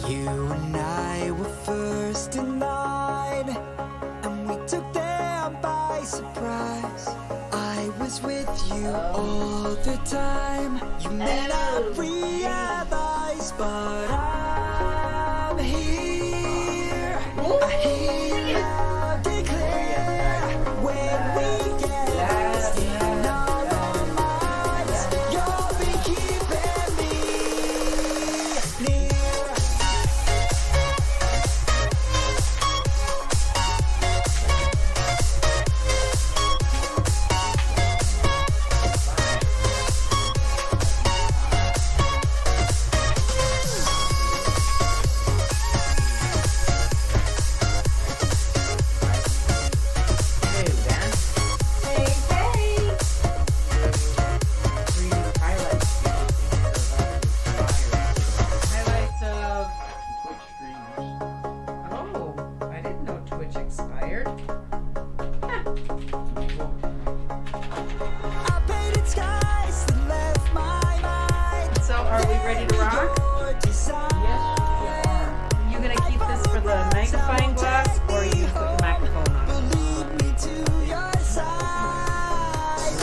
You and I were first in line, and we took them by surprise. I was with you all the time. You may not realize, but I'm here. I hear you loud and clear. When we get lost in our own minds, you'll be keeping me near. Highlights of oh, I didn't know Twitch expired. I painted skies that left my mind. So are we ready to rock? You gonna keep this for the magnifying glass, or are you gonna put the microphone on? Lead me to your side.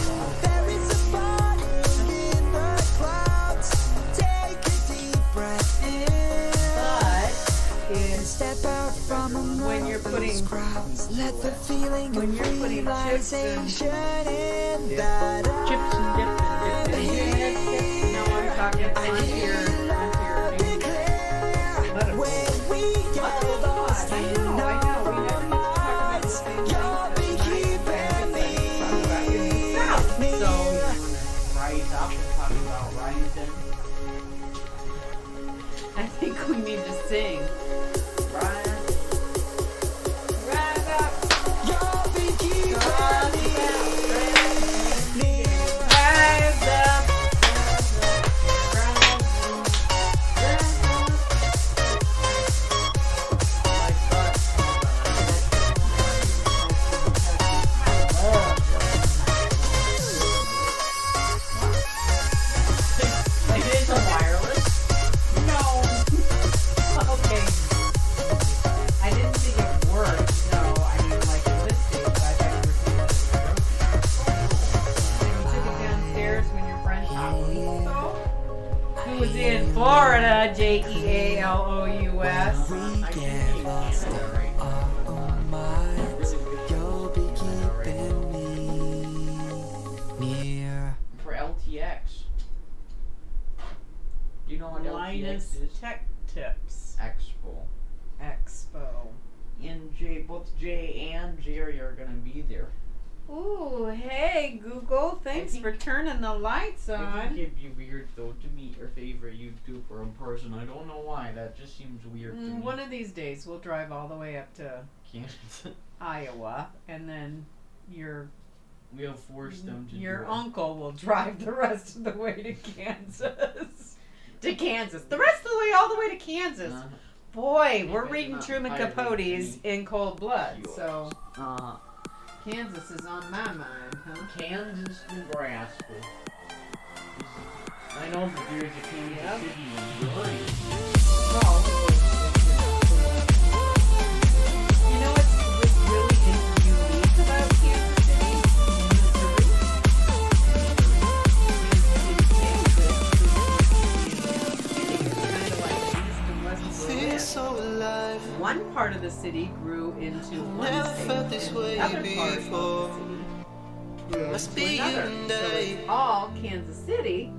There is a fire in the clouds. Take a deep breath in. But And step out from among when you're putting those crowds. Let the feeling when of you're putting chips realization in that chips and dip and dip. No, I'm talking onto your finger. Let it when we get lost I in know. We our never used to talk about the same you'll be keeping me near. So you want to rise up and talk about rising. I think we need to sing. Rise. Rise up, You'll be keeping me near. rise up, Like it is a wireless. No. Okay. I didn't think it worked. No, I mean like in this stage, but I thought you were saying it was broken. And you took it downstairs when your friend talked to me. So he was in Florida, Jealous. We get lost in our own minds. You'll be keeping me near. For LTX. Do you know what Linus LTX is? Tech Tips Expo. Expo. And both Jay and Jerry are gonna be there. Ooh, hey Google, thanks for turning the lights I on. think it'd be weird though to meet your favorite YouTuber in person. I don't know why. That just seems weird to me. One of these days we'll drive all the way up to Can't. Iowa, and then your We'll force them to your do it. uncle will drive the rest of the way to Kansas. To Kansas. The rest of the way all the way to Kansas. Boy, we're Maybe reading not Truman highway Capote's to In Cold Blood, Yours. so Kansas is on my mind, huh? Kansas, Nebraska. I know that there's a Kansas Yep. City, Missouri. Well, you know what's really unique about Kansas City? So alive. One part of the city grew into one Never state, felt this and way the other part before. of the city grew Must into be another. you and So it's all Kansas City.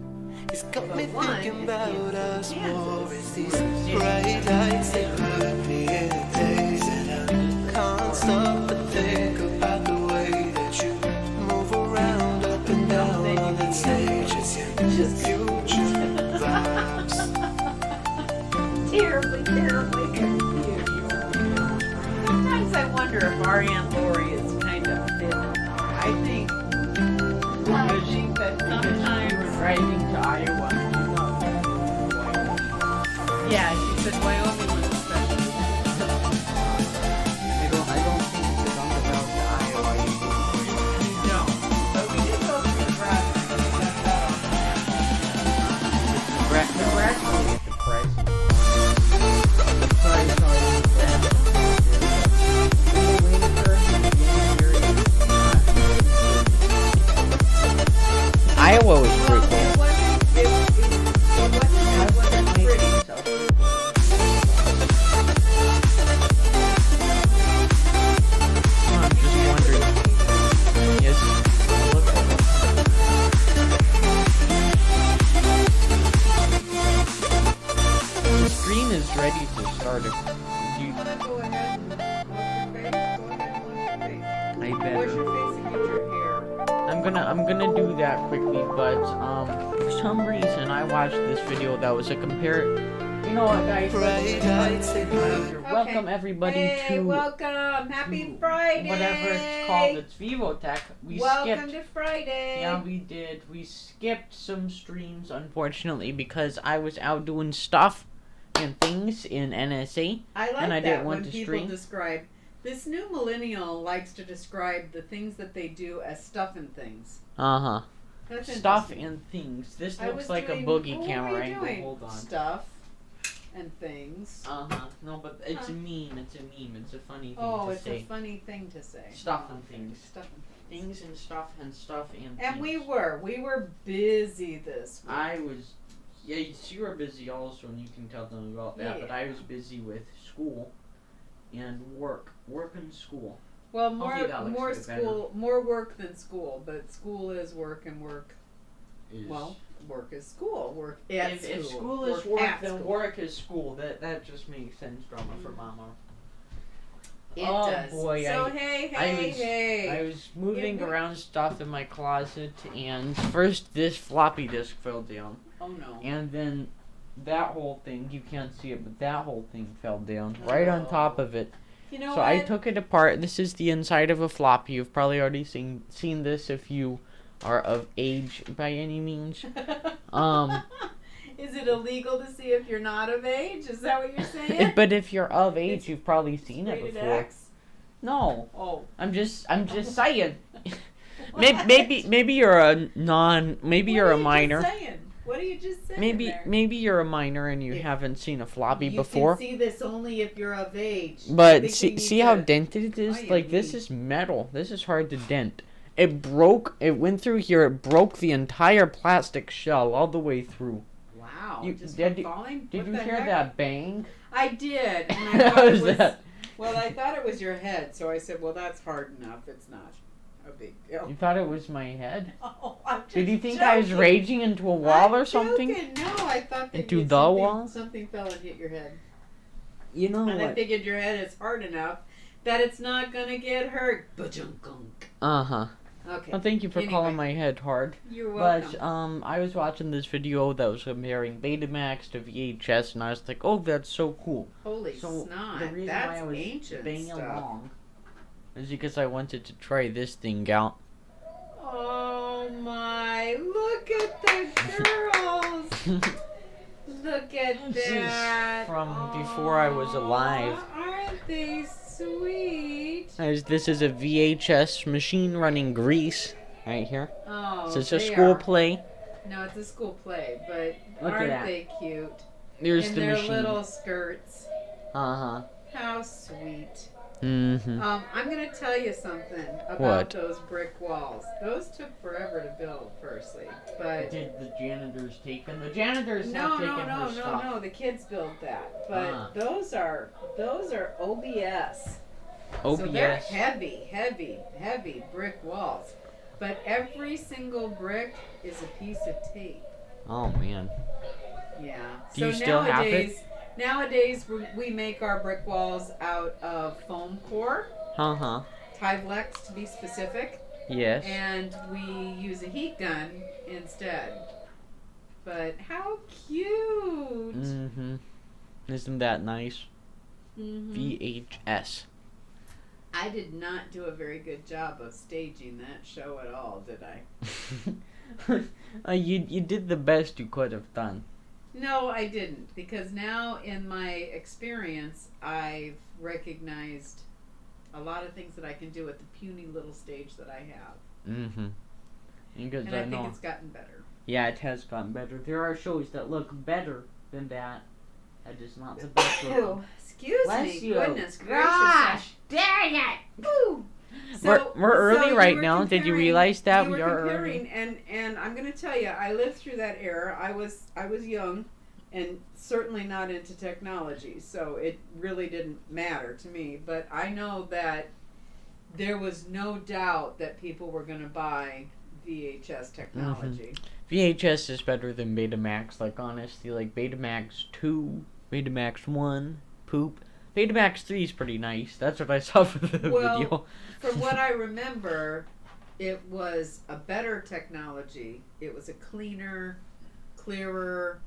It's got But me one thinking is about Kansas, us more. Kansas. It's these bright lights that put me in a daze, and I can't stop but think about the way that you move around up and down on that stage. It's your future vibes. Terribly, terribly confused. Sometimes I wonder if our Aunt Lori is kind of fit. I think that sometimes. You were driving to Iowa. Yeah, she said Wyoming was especially. I don't think that on the road to Iowa you go No, but we did go through Nebraska. We got that on. Nebraska is depressing. is ready to start. If you, Go ahead and wash your face. Go ahead and wash your face. I Wash better. your face and get your hair. I'm gonna do that quickly, but for some reason I watched this video that was a compare. You know what, guys? Welcome everybody Hey, to welcome. Happy to Friday. whatever it's called. It's VIVOtek. We Welcome skipped. to Friday. Yeah, we did. We skipped some streams, unfortunately, because I was out doing stuff and things in NSA. I like and I that didn't want when to people stream. describe. This new millennial likes to describe the things that they do as stuff and things. Uh-huh. That's Stuff interesting. and things. This I looks was like doing- a boogie what camera were you angle. doing? Hold on. Stuff and things. Uh-huh. No, but it's a Huh. meme. It's a meme. It's a funny thing Oh, to it's say. a funny thing to say. Stuff and things. Stuff and things. Things and stuff and stuff and And we things. were busy this week. I was, yeah, you were busy also, and you can tell them about that, but Yeah. I was busy with school and work and school. Well, Hopefully that looks more a bit school, more work than school, but school is work and work. Is Well, work is school. Work at if school. school is work, at then school. work is school. That just makes sense, drama for mama. It Oh, does. boy, So I hey. was moving It- around stuff in my closet, and first this floppy disk fell down, Oh no. and then that whole thing, you can't see it, but that whole thing fell down right on top of it. You know So what? I took it apart. This is the inside of a floppy. You've probably already seen this if you are of age by any means. Is it illegal to see if you're not of age? Is that what you're saying? But if you're of age, It's you've probably seen it Rated before. X? No, Oh. I'm just saying. Maybe you're a maybe you're a minor. What are you just saying? Maybe you're a minor and you Yeah. haven't seen a floppy you before. can see this only if you're of age. I But think see we need see how to- dented it is? I am Like this weak. is metal. This is hard to dent. It broke. It went through here. It broke the entire plastic shell all the way through. Wow. You- Just did from you- falling? Did What you the hear heck? that bang? I did. And I How thought it was was. that? Well, I thought it was your head, so I said, "Well, that's hard enough. It's not a big deal." You thought it was my head? Oh, I'm just Did you think I was joking. raging into a wall I'm or something? joking. No, I thought that Into you- the something- wall? Something fell and hit your head. You know And I what? figured your head is hard enough that it's not gonna get hurt. Ba-junk-gunk. Uh-huh. Okay. Well, thank you for Anyway. calling my head hard. You're welcome. But I was watching this video that was comparing Betamax to VHS, and I was like, "Oh, that's so cool." Holy So snot. the reason That's why I was ancient banging stuff. along is because I wanted to try this thing out. Oh my, look at the girls. Look at This is that. from before I was alive. Aw, aren't they sweet? This is a VHS machine running grease right here. Oh, So it's a they school are. play. No, it's a school play, but Look at aren't that. they cute? There's In the their machine. little skirts. Uh-huh. How sweet. Mm-hmm. I'm gonna tell you something about What? those brick walls. Those took forever to build, firstly, but Did the janitors take them? The janitors no, have taken her stuff. no. The kids built that, but Ah. those are OBS. OBS. So they're heavy brick walls. But every single brick is a piece of tape. Oh man. Yeah. Do so you still have it? Nowadays we make our brick walls out of foam core, Uh-huh. Tyvlex to be specific, Yes. and we use a heat gun instead. But how cute! Mm-hmm. Isn't that nice? Mhm. VHS. I did not do a very good job of staging that show at all, did I? You did the best you could have done. No, I didn't, because now in my experience, I've recognized a lot of things that I can do with the puny little stage that I have. Mm-hmm. Because And I I think know. it's gotten better. Yeah, it has gotten better. There are shows that look better than that. That is not the best looking. Oh, excuse Bless me. you. Goodness gracious. Gosh, dang it! Woo. We're early you right were now. Did you comparing- realize that you we were are comparing, and I'm going to tell you, I lived through that era. I was young, and certainly not into technology, so it really didn't matter to me. But I know that there was no doubt that people were going to buy VHS technology. VHS is better than Betamax. Like honestly, like Betamax 2 Betamax 1, poop. Betamax 3 is pretty nice. That's what I saw for the video. From what I remember, it was a better technology. It was a cleaner, clearer,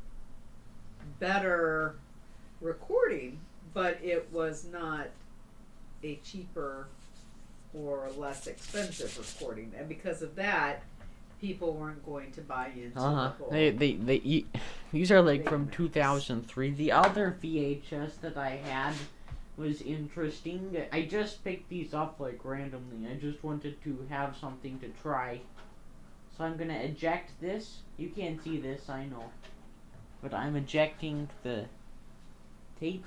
better recording, but it was not a cheaper or less expensive recording. And because of that, people weren't going to buy into the whole... These are like from 2003. The other VHS that I had was interesting. I just picked these up like randomly. I just wanted to have something to try. So I'm gonna eject this. You can't see this, I know. But I'm ejecting the tape.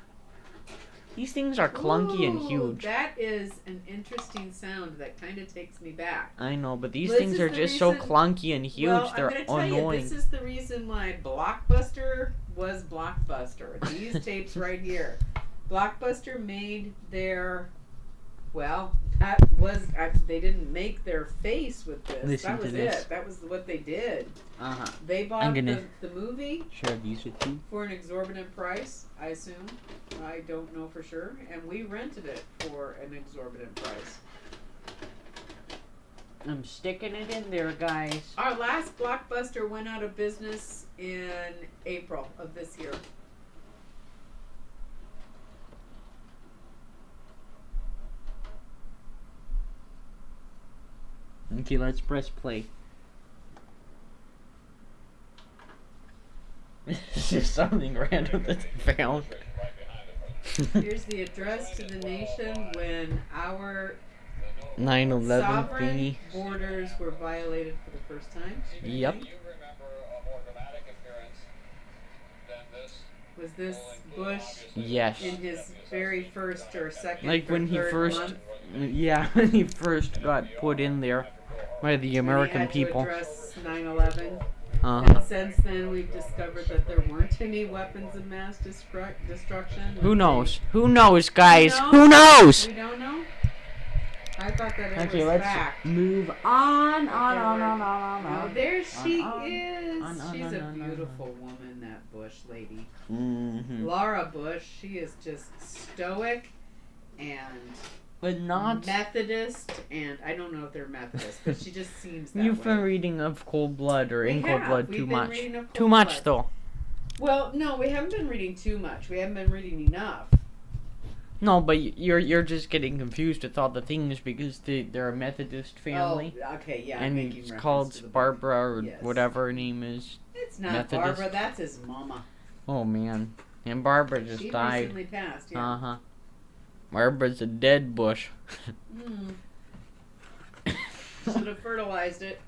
These things are clunky and huge. That is an interesting sound that kind of takes me back. I know, but these things are just so clunky and huge. Well, they're I'm gonna tell annoying. you, this is the reason why Blockbuster was Blockbuster. These tapes right here. Blockbuster made their, well, that was, they didn't make their face with this. Listen that was to this. it. That was what they did. Uh-huh. They bought the movie share these with you for an exorbitant price, I assume. I don't know for sure. And we rented it for an exorbitant price. I'm sticking it in there, guys. Our last Blockbuster went out of business in April of this year. Okay, let's press play. It's just something random that I found. Here's the address to the nation when our 9/11 sovereign thingy. borders were violated for the first time. Yep. Was this Bush Yes. in his very first or second Like or when he third first, month? yeah, when he first got put in there by the American when he had people. to address 9/11. Uh-huh. And since then, we've discovered that there weren't any weapons of mass destruction. Who knows? Who knows, guys? Who knows? We don't know. I thought that it Okay, was let's fact. move on. No, there she is. She's a on. beautiful woman, that Bush lady. Mm-hmm. Laura Bush. She is just stoic and But not. Methodist, and I don't know if they're Methodist, but she just seems that You've way. been reading of Cold Blood or We In Cold have. Blood We've too been much. reading of Cold Too much, Blood. though. Well, no, we haven't been reading too much. We haven't been reading enough. No, but you're just getting confused with all the things because they're a Methodist family. Oh, okay, yeah. I'm And making it's reference called to the book. Barbara or Yes. whatever her name is. It's not Methodist. Barbara. That's his mama. Oh man, and Barbara just She died. recently passed. Yeah. Uh huh. Barbara's a dead bush. Mm. Should have fertilized it.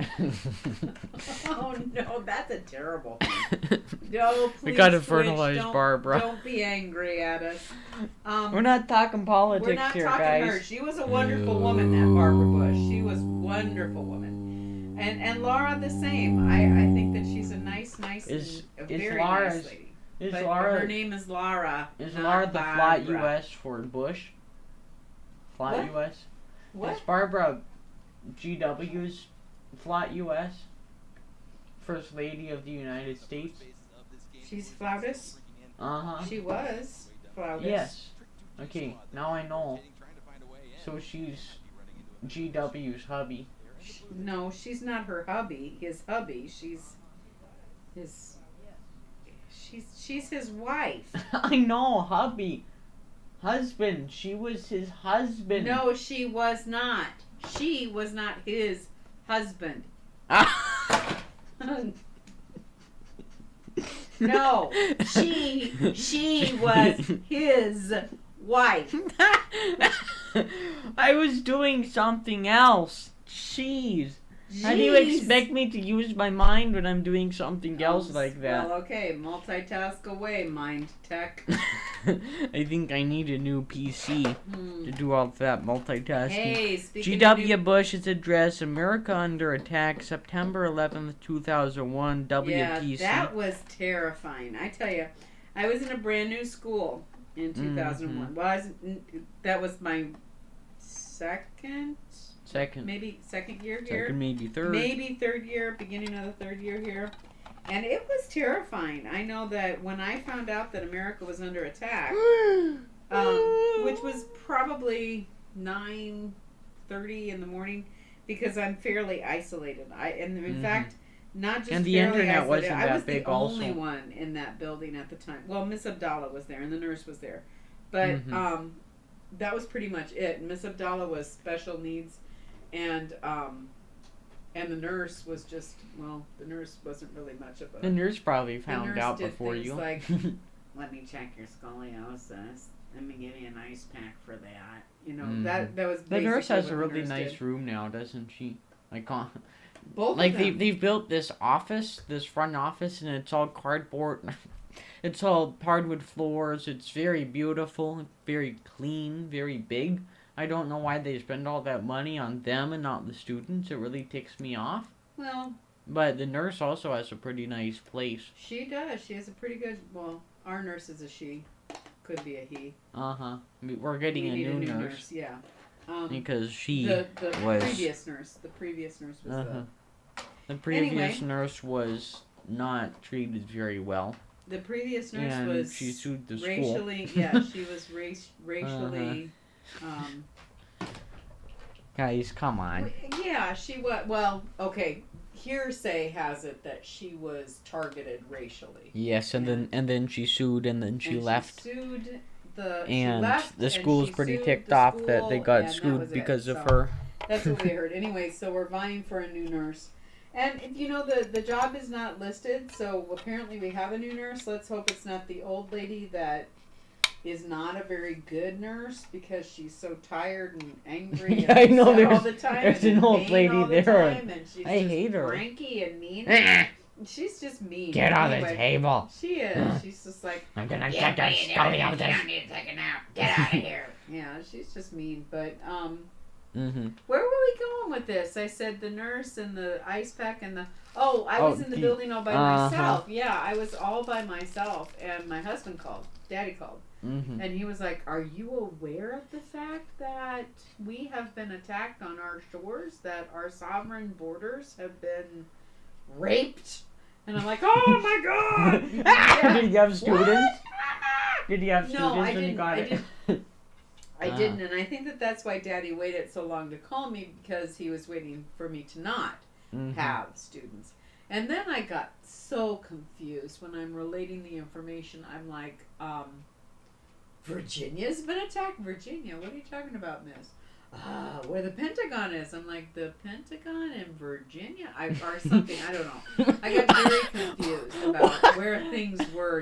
Oh no, that's a terrible thing. No, please. We gotta Twitch, fertilize Barbara. Don't be angry at us. We're not talking politics We're not here, talking guys. her. She was a wonderful woman, that Barbara Bush. She was a wonderful woman. And Laura the same. I think that she's a nice Is very Laura- nice lady. Is But Laura? her name is Laura. Is not Laura the flat Barbara. U.S. for Bush? Flat What? U.S. What? Is Barbara GW's flat U.S. First Lady of the United States? She's flautist. Uh huh. She was flautist. Yes. Okay, now I know. So she's GW's hubby. No, she's not her hubby. His hubby. She's his. She's his wife. I know, hubby. Husband. She was his husband. No, she was not. She was not his husband. No, she was his wife. I was doing something else. Jeez. How do you Jeez. expect me to use my mind when I'm doing something else like that? Well, okay, multitask away, mind tech. I think I need a new PC to do all that multitasking. Hey, speaking of G.W. new- Bush's address, America Under Attack, September 11th, 2001, WPC. Yeah, that was terrifying. I tell you, I was in a brand new school in 2001. Well, that was my second Second. maybe second year here. Second, maybe third. Maybe third year, beginning of the third year here. And it was terrifying. I know that when I found out that America was under attack, which was probably 9:30 in the morning, because I'm fairly isolated. In fact, not just And the fairly internet isolated. wasn't I that was big the only also. one in that building at the time. Well, Miss Abdallah was there, and the nurse was there, but that was pretty much it. Miss Abdallah was special needs, and the nurse was just, well, the nurse wasn't really much of a... The nurse probably The found nurse out did before things you. like, let me check your scoliosis. Let me give you an ice pack for that. You know, that was The nurse basically has what a the really nurse nice did. room now, doesn't she? Like, Both like of them. they've built this office, this front office, and it's all cardboard. It's all hardwood floors. It's very beautiful, very clean, very big. I don't know why they spend all that money on them and not the students. It really ticks me off. Well, But the nurse also has a pretty nice place. she does. She has a pretty good, well, our nurse is a she. Could be a he. Uh-huh. We're getting We a need new nurse. Yeah. Because she the was... previous nurse. The previous nurse was The previous Anyway. nurse was not treated very well. the previous nurse And was she sued the school. racially, yeah, she was racially, Guys, come on. yeah, she was, well, okay, hearsay has it that she was targeted racially. Yes, and then she sued, and then she And left. She sued And she left, the and school's she pretty sued ticked the off that school, they got and that screwed was it. because of So, her. That's what we heard. Anyway, so we're vying for a new nurse. And, you know, the job is not listed, so apparently we have a new nurse. Let's hope it's not the old lady that is not a very good nurse because she's so tired and angry and I know, upset all there's- the time. there's and an in old pain lady all the there. time, and she's I just hate her. cranky and mean. She's just mean. Get on the Anyway, table. She is. She's just like, I'm gonna yeah, get that you don't scoliosis. need to take a nap. Get out of here. Yeah, she's just mean. But Mm-hmm. where were we going with this? I said the nurse and the ice pack and the... Oh, I was in the building all by myself. Yeah, I was all by myself. And my husband called. Daddy called. Mm-hmm. And he was like, are you aware of the fact that we have been attacked on our shores? That our sovereign borders have been raped? And I'm like, oh my God! Yeah. Did you have students? What? Did you have No, students I when you didn't. got it? I didn't, and I think that that's why Daddy waited so long to call me, because he was waiting for me to not have students. And then I got so confused when I'm relating the information. I'm like, Virginia's been attacked? Virginia? What are you talking about, miss? Where the Pentagon is. I'm like, the Pentagon in Virginia? Or something, I don't know. I got very confused about where things were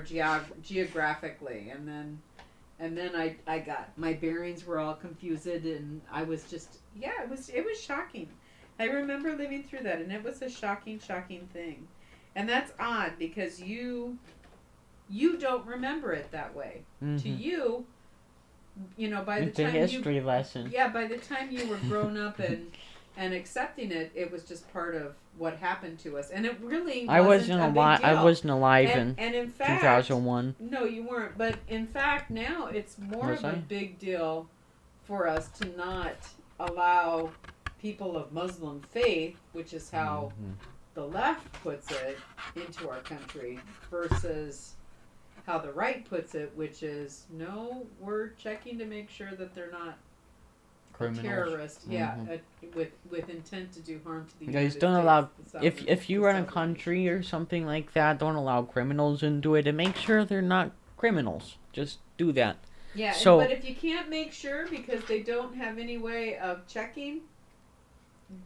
geographically, and then I got, my bearings were all confused, and I was just, yeah, it was shocking. I remember living through that, and it was a shocking thing. And that's odd, because you don't remember it that way. To you, you know, by the It's a time history lesson. yeah, by the time you were grown up and accepting it, it was just part of what happened to us, and it really I wasn't a big alive. I deal. wasn't alive in And in fact, 2001. no, you weren't. But in fact, now it's more Was of a I? big deal for us to not allow people of Muslim faith, which is how the left puts it, into our country, versus how the right puts it, which is, no, we're checking to make sure that they're not Criminals. terrorist, with intent to do harm to the You United guys don't States, allow, the sovereign- if you the run a sovereign country or something like that, don't allow criminals into it, and make sure they're not criminals. Just do that. Yeah, So- but if you can't make sure because they don't have any way of checking,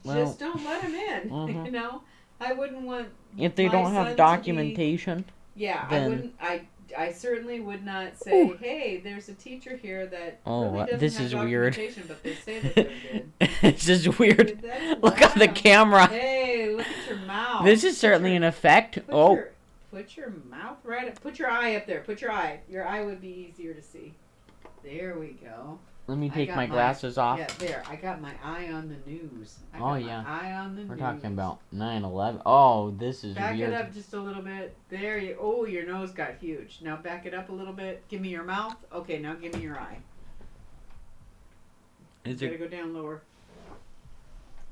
just don't let them in. You know, I wouldn't want. If they my don't son have to documentation, Yeah, then- I wouldn't. I certainly would not say, hey, there's a teacher here that really doesn't this have is weird. documentation, but they say that they're good. This is weird. That's Look at the wild. camera. Hey, look at your mouth. This is certainly an effect. Put your mouth right up. Put your eye up there. Put your eye. Your eye would be easier to see. There we go. Let me I take got my glasses off. Yeah, there. I got my eye on the news. I Oh, got yeah. my eye on the We're news. talking about 9/11. Oh, this is Back weird. it up just a little bit. There you. Oh, your nose got huge. Now back it up a little bit. Give me your mouth. Okay, now give me your eye. Is Gotta it? go down lower.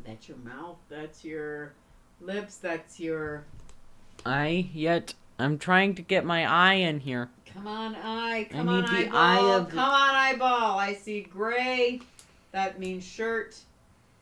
That's your mouth. That's your lips. That's your I'm trying to get my eye in here. Come on, eye. I Come on, need the eyeball. eye of the- Come on, eyeball. I see gray. That means shirt.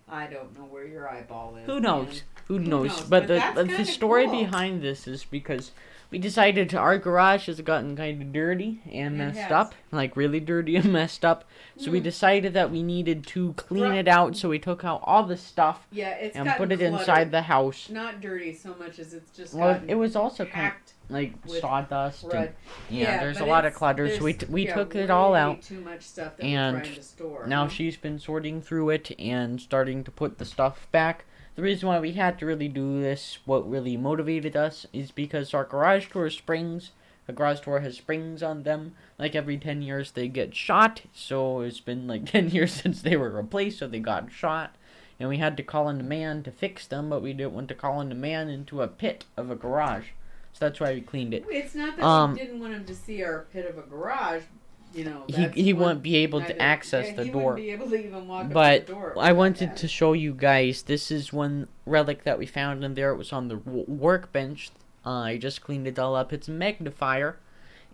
I don't know where your eyeball is. Who knows? man. Who knows? knows? But But that's the kinda story cool. behind this is because we decided our garage has gotten kind of dirty and It messed has. up, like really dirty and messed up. So we decided that we needed to clean it out. So we took out all the stuff Yeah, it's and gotten put it cluttered. inside the house. Not dirty so much as it's just Well, gotten it was also kind of packed like with sawdust. crud. And, yeah, there's but a lot of it's- clutter. So we there's, took it all way out. Too much stuff that And we're trying to store. Now she's been sorting through it and starting to put the stuff back. The reason why we had to really do this, what really motivated us, is because our garage door springs. The garage door has springs on them. Like every 10 years they get shot. So it's been like 10 years since they were replaced, so they got shot. And we had to call in a man to fix them, but we didn't want to call in a man into a pit of a garage. So that's why we cleaned it. It's not that we didn't want him to see our pit of a garage. You know, that's He one- won't be able to neither- access yeah, the he door. wouldn't be able to even walk up But to the door. I wanted to show you guys, this is one relic that we found in there. It was on the workbench. I just cleaned it all up. It's a magnifier,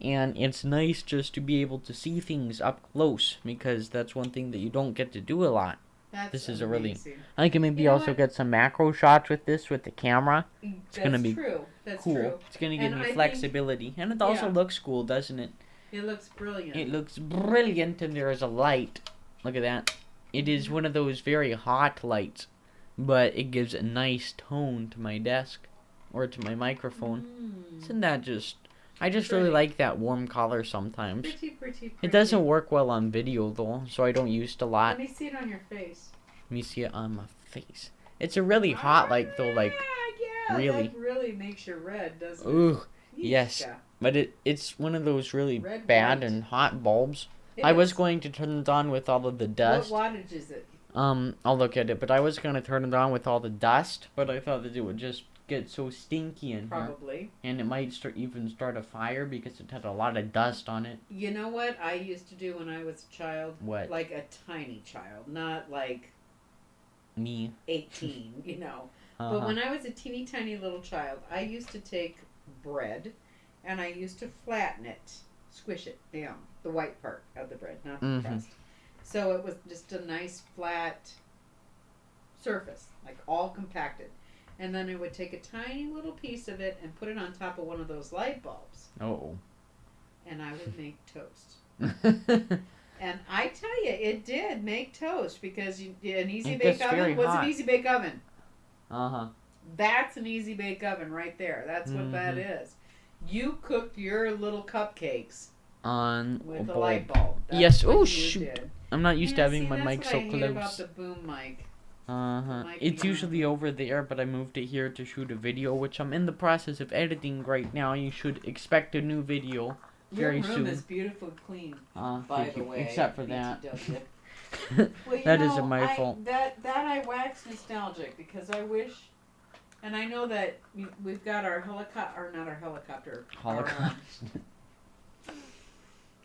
and it's nice just to be able to see things up close, because that's one thing that you don't get to do a lot. That's this is a really- amazing. I can maybe You know also what? get some macro shots with this with the camera. That's gonna be true. That's Cool. true. It's gonna give And I me think- flexibility, and it also yeah. looks cool, doesn't it? It looks brilliant. It looks brilliant, and there is a light. Look at that. It is one of those very hot lights, but it gives a nice tone to my desk or to my microphone. Isn't that just... I just really Pretty. like that warm color sometimes. Pretty. It doesn't work well on video though, so I don't use it a lot. Let me see it on your face. Let me see it on my face. It's a really hot light though, like... Yeah, really. that really makes you red, doesn't it? Ooh, yes. Yeah. But it's one of those really Red bad light. and hot bulbs. It I was is. going to turn it on with all of the dust. What wattage is it? I'll look at it, but I was gonna turn it on with all the dust, but I thought that it would just get so stinky in here, Probably. and it might even start a fire because it had a lot of dust on it. You know what I used to do when I was a child? What? Like a tiny child, not like Me. 18, you know. Uh-huh. But when I was a teeny tiny little child, I used to take bread and I used to flatten it, squish it down, the white part of the bread, not the Mhm. crust. So it was just a nice flat surface, like all compacted. And then I would take a tiny little piece of it and put it on top of one of those light bulbs, Oh. and I would make toast. And I tell you, it did make toast because an easy It bake gets very oven. What's hot. an easy bake oven? Uh-huh. That's an easy bake oven right there. That's what that is. You cooked your little cupcakes On with a bulb. light bulb. That's Yes. what Oh, you shoot. did. I'm not used to Yeah, having see, my that's mic what so I hate about close. the boom mic. Uh-huh. mic It's being usually over there, but I moved it here to shoot a video, which I'm in the process of editing right now. You should expect a new video very Your room soon. is beautifully clean, by Thank the you. way. Except for that. BTW. Well, you That know, isn't my fault. That I wax nostalgic because I wish, and I know that we've got our helicopter, or not our helicopter. Holocaust.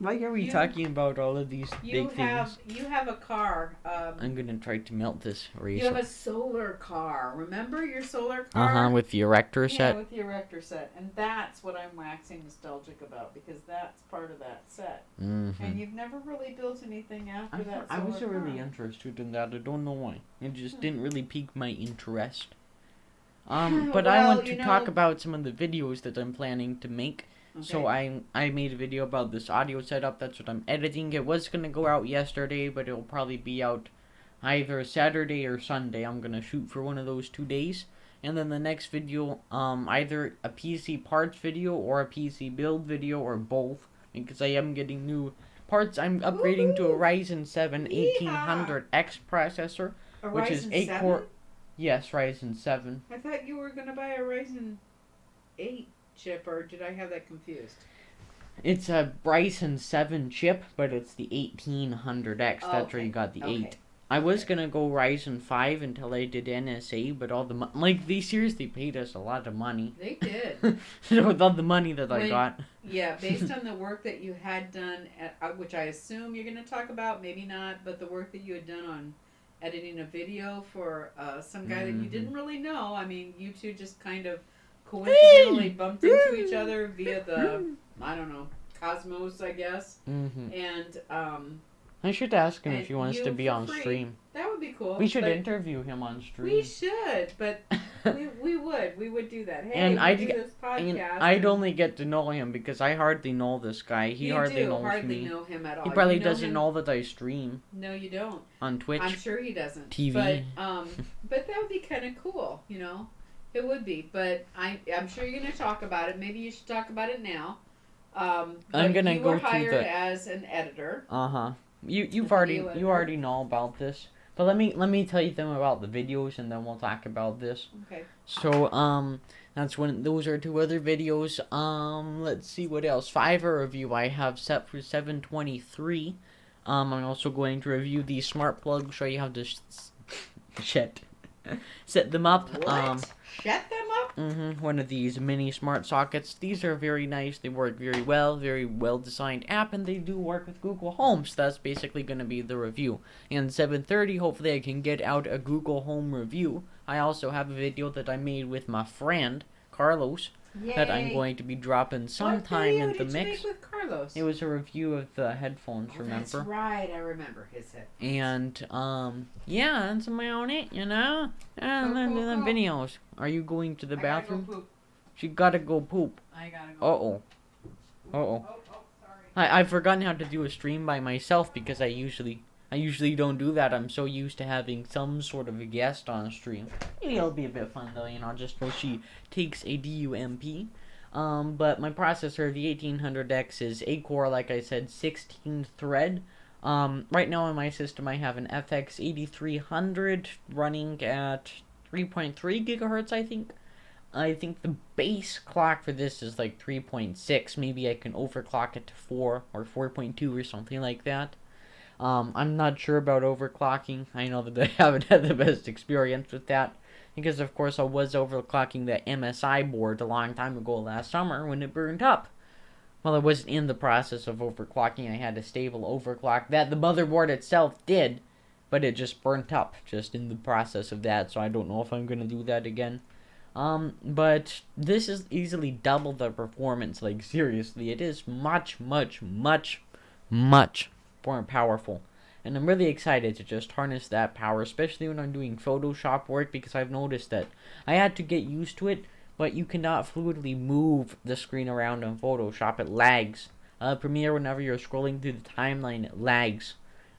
Why are we You- talking about all of these You big have things? you have a car. I'm gonna try to melt this You have razor. a solar car. Remember your solar car? With the erector Yeah, set. with the erector set, and that's what I'm waxing nostalgic about because that's part of that set. Mm-hmm. And you've never really built anything after that. I solar wasn't really car. interested in that. I don't know why. It just didn't really pique my interest. But Well, I want you to talk know- about some of the videos that I'm planning to make. So Okay. I made a video about this audio setup. That's what I'm editing. It was gonna go out yesterday, but it'll probably be out either Saturday or Sunday. I'm gonna shoot for one of those 2 days, and then the next video, either a PC parts video or a PC build video or both, because I am getting new parts. I'm upgrading to a Ryzen 7 1800X processor, A which is Ryzen 8 7? core. Yes, Ryzen 7. I thought you were gonna buy a Ryzen 8 chip, or did I have that confused? It's a Ryzen 7 chip, but it's the 1800X. That's where Okay, you got the okay. 8. I was gonna go Ryzen 5 until I did NSA, but all the they seriously paid us a lot of money. They did. With all the money that I When- got. Yeah, based on the work that you had done, which I assume you're going to talk about, maybe not, but the work that you had done on editing a video for some guy that you Mhm. didn't really know. I mean, you two just kind of coincidentally bumped into each other via the, I don't know, cosmos, I guess. And I should ask him and if he wants you to be for on free. stream. That would be cool. We should but interview him on stream. We should, but we would do that. Hey, And we do this And podcast. I'd only get to know him because I hardly know this guy. He hardly knows me. Know him at all. He probably You know doesn't him? know that I stream No, you don't. on Twitch. I'm sure he doesn't. TV. But that would be kind of cool, you know. It would be, but I'm sure you're gonna talk about it. Maybe you should talk about it now. I'm gonna you go were to hired the as an editor. You editor. already know about this. But let me tell you them about the videos and then we'll talk about this. Okay. So those are 2 other videos. Let's see what else. Fiverr review I have set for 7/23. I'm also going to review these smart plugs, show you how to set them up. What? Shut them up? One of these mini smart sockets. These are very nice. They work very well designed app, and they do work with Google Home. So that's basically going to be the review. And 7:30, hopefully I can get out a Google Home review. I also have a video that I made with my friend Carlos that I'm going to be dropping sometime in the mix. What video did you make with Carlos? It was a review of the headphones, remember? That's right, I remember his headphones. And yeah, that's about it, you know. And then the videos. Are you going to the bathroom? Gotta go poop. She gotta go poop. I gotta go. Uh-oh. Oh, sorry. I've forgotten how to do a stream by myself because I usually don't do that. I'm so used to having some sort of a guest on stream. Maybe it'll be a bit fun though, you know, just while she takes a DUMP. But my processor, the 1800X, is 8-core, like I said, 16 thread. Right now in my system I have an FX 8300 running at 3.3 gigahertz, I think. I think the base clock for this is like 3.6. Maybe I can overclock it to 4 or 4.2 or something like that. I'm not sure about overclocking. I know that I haven't had the best experience with that. Because, of course, I was overclocking the MSI board a long time ago last summer when it burned up. Well, I wasn't in the process of overclocking. I had a stable overclock that the motherboard itself did. But it just burnt up just in the process of that. So I don't know if I'm going to do that again. But this is easily double the performance. Like, seriously, it is much more powerful. And I'm really excited to just harness that power, especially when I'm doing Photoshop work, because I've noticed that I had to get used to it, but you cannot fluidly move the screen around in Photoshop. It lags. Premiere, whenever you're scrolling through the timeline, it lags.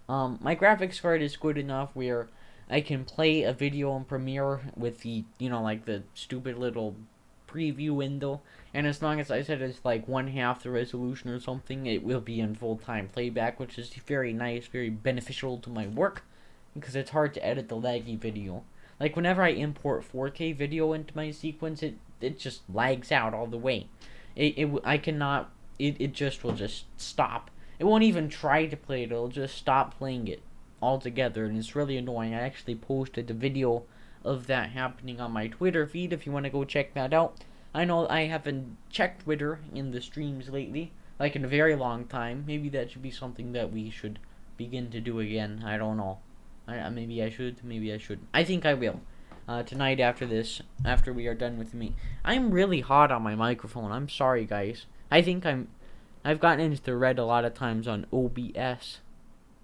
My graphics card is good enough where I can play a video in Premiere with the, you know, like the stupid little preview window, and as long as I said it's like 1/2 the resolution or something, it will be in full-time playback, which is very nice, very beneficial to my work, because it's hard to edit the laggy video. Like whenever I import 4K video into my sequence, it just lags out all the way. It just will just stop. It won't even try to play it, it'll just stop playing it altogether, and it's really annoying. I actually posted a video of that happening on my Twitter feed if you want to go check that out. I know I haven't checked Twitter in the streams lately, like in a very long time. Maybe that should be something that we should begin to do again. I don't know. Maybe I should, maybe I shouldn't. I think I will. Tonight after this, after we are done with me. I'm really hot on my microphone. I'm sorry, guys. I think I've gotten into the red a lot of times on OBS.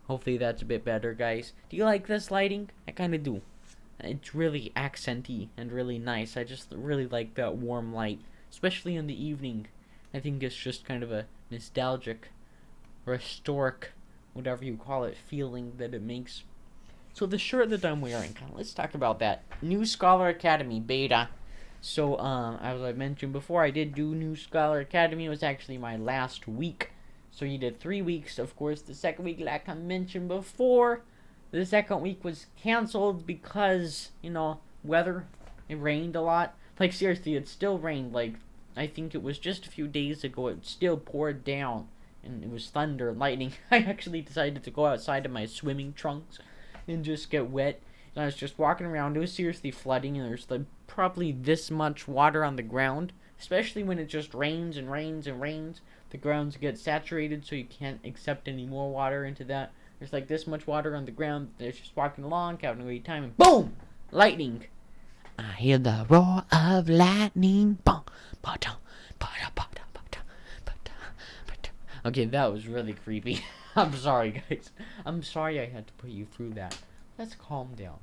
Hopefully that's a bit better, guys. Do you like this lighting? I kind of do. It's really accenty and really nice. I just really like that warm light, especially in the evening. I think it's just kind of a nostalgic, or historic, whatever you call it, feeling that it makes. So the shirt that I'm wearing, let's talk about that. New Scholar Academy beta. So, as I mentioned before, I did do New Scholar Academy. It was actually my last week. So you did 3 weeks. Of course, the second week, like I mentioned before, the second week was canceled because, you know, weather. It rained a lot. Like, seriously, it still rained. Like, I think it was just a few days ago. It still poured down. And it was thunder and lightning. I actually decided to go outside in my swimming trunks and just get wet. And I was just walking around. It was seriously flooding. And there's, like, probably this much water on the ground. Especially when it just rains and rains and rains. The grounds get saturated, so you can't accept any more water into that. There's like this much water on the ground. They're just walking along, having a great time, and boom! Lightning. I hear the roar of lightning. Bum, ba-dum, ba-da, ba-da, ba-da, ba-da, ba-da. Okay, that was really creepy. I'm sorry, guys. I'm sorry I had to put you through that. Let's calm down.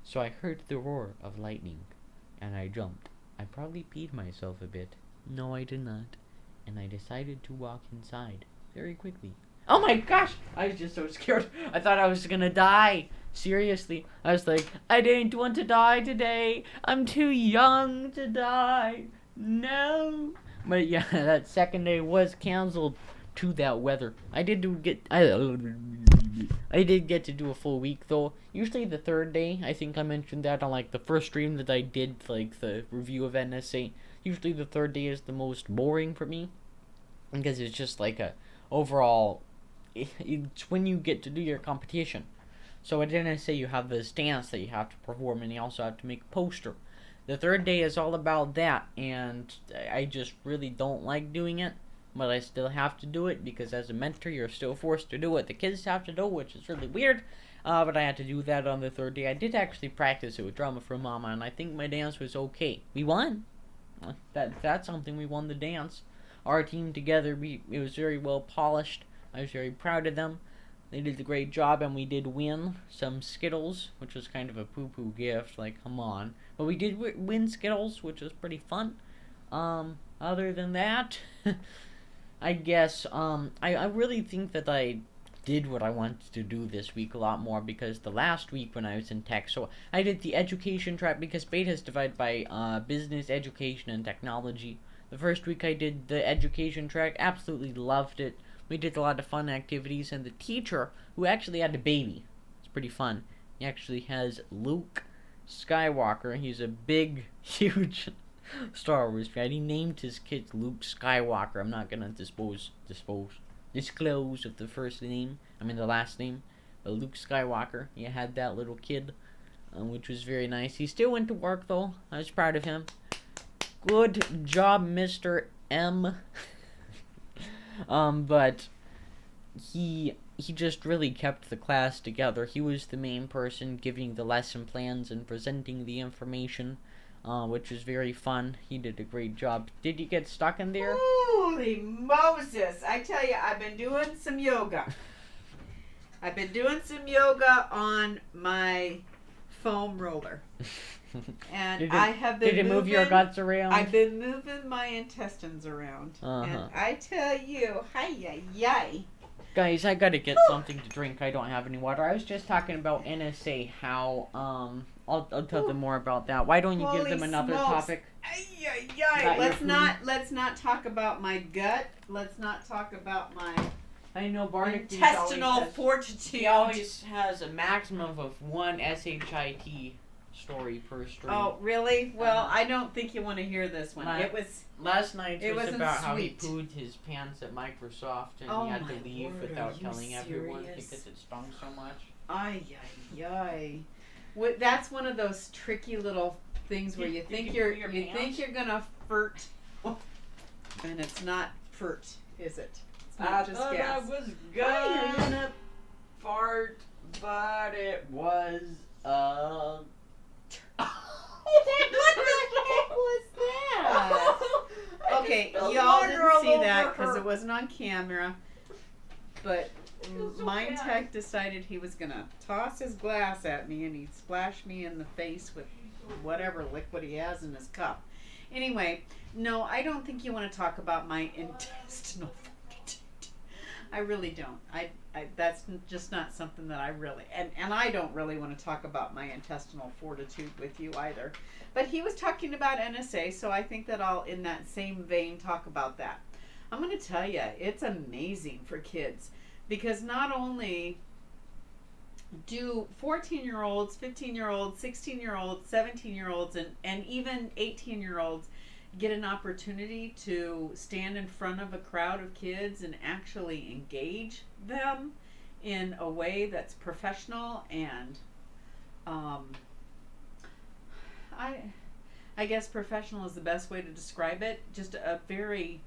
So I heard the roar of lightning, and I jumped. I probably peed myself a bit. No, I did not. And I decided to walk inside very quickly. Oh my gosh! I was just so scared. I thought I was gonna die. Seriously. I was like, I didn't want to die today. I'm too young to die. No. But yeah, that second day was canceled to that weather. I did get to do a full week though. Usually the third day, I think I mentioned that on like the first stream that I did, like the review of NSA. Usually the third day is the most boring for me because it's just like a overall. It's when you get to do your competition. So at NSA you have this dance that you have to perform, and you also have to make a poster. The third day is all about that, and I just really don't like doing it. But I still have to do it because as a mentor, you're still forced to do what the kids have to do, which is really weird. But I had to do that on the third day. I did actually practice it with Drama for Mama, and I think my dance was okay. We won. That's something. We won the dance. Our team together, it was very well polished. I was very proud of them. They did a great job, and we did win some Skittles, which was kind of a poo-poo gift. Like, come on. But we did win Skittles, which was pretty fun. Other than that, I guess, I really think that I did what I wanted to do this week a lot more, because the last week when I was in tech, so I did the education track, because beta is divided by business, education, and technology. The first week I did the education track, absolutely loved it. We did a lot of fun activities, and the teacher, who actually had a baby, it's pretty fun. He actually has Luke Skywalker. He's a big, huge Star Wars fan. He named his kid Luke Skywalker. I'm not gonna disclose of the first name. I mean the last name. But Luke Skywalker. He had that little kid, which was very nice. He still went to work though. I was proud of him. Good job, Mr. M. But he just really kept the class together. He was the main person giving the lesson plans and presenting the information, which was very fun. He did a great job. Did you get stuck in there? Holy Moses! I tell you, I've been doing some yoga. I've been doing some yoga on my foam roller. And I have been Did it move your guts around? I've been moving my intestines around. And I tell you, hi-yi-yi. Guys, I gotta get something to drink. I don't have any water. I was just talking about NSA, how, I'll tell them more about that. Why don't you give them another topic? Let's not talk about my gut. Let's not talk about my I know Barnack intestinal fortitude. He always has a maximum of one SHIT story per stream. Oh, really? Well, I don't think you want to hear this one. Last night was about how he sweet. pooed his pants at Microsoft, and Oh he had my to leave word, without are you telling everyone serious? because it stung so much. Ay. That's one of those tricky little things where you think you're gonna furt, and it's not furt, is it? It's not just gas. I was gonna fart, but it was What the heck was that? Okay, y'all didn't see that because it wasn't on camera. But Mind Tech decided he was gonna toss his glass at me, and he'd splash me in the face with whatever liquid he has in his cup. Anyway, no, I don't think you want to talk about my intestinal fortitude. I really don't. I that's just not something that I really, and I don't really want to talk about my intestinal fortitude with you either. But he was talking about NSA, so I think that I'll, in that same vein, talk about that. I'm going to tell you, it's amazing for kids, because not only do 14-year-olds, 15-year-olds, 16-year-olds, 17-year-olds, and even 18-year-olds get an opportunity to stand in front of a crowd of kids and actually engage them in a way that's professional and I guess professional is the best way to describe it. Just a very,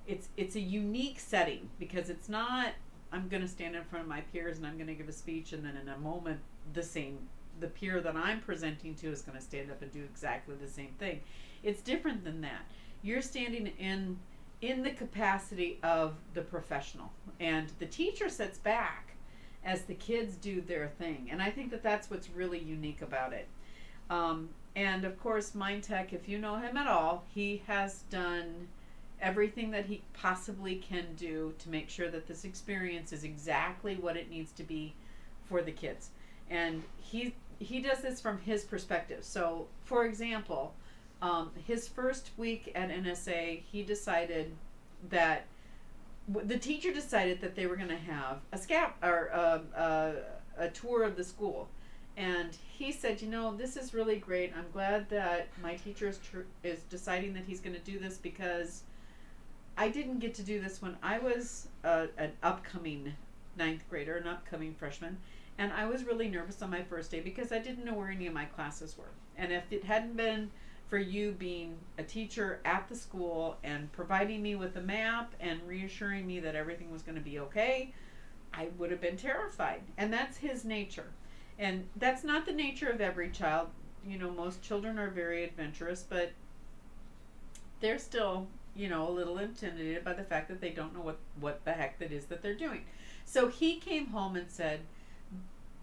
it's a unique setting, because it's not, I'm going to stand in front of my peers and I'm going to give a speech, and then in a moment the same the peer that I'm presenting to is going to stand up and do exactly the same thing. It's different than that. You're standing in the capacity of the professional, and the teacher sits back as the kids do their thing. And I think that that's what's really unique about it. And of course, VIVOtek, if you know him at all, he has done everything that he possibly can do to make sure that this experience is exactly what it needs to be for the kids. And he does this from his perspective. So, for example, his first week at NSA, he decided that the teacher decided that they were going to have a tour of the school. And he said, you know, this is really great. I'm glad that my teacher is deciding that he's going to do this, because I didn't get to do this when I was an upcoming 9th grader, an upcoming freshman. And I was really nervous on my first day because I didn't know where any of my classes were. And if it hadn't been for you being a teacher at the school and providing me with a map and reassuring me that everything was going to be okay, I would have been terrified. And that's his nature. And that's not the nature of every child. You know, most children are very adventurous, but they're still, you know, a little intimidated by the fact that they don't know what the heck that is that they're doing. So he came home and said,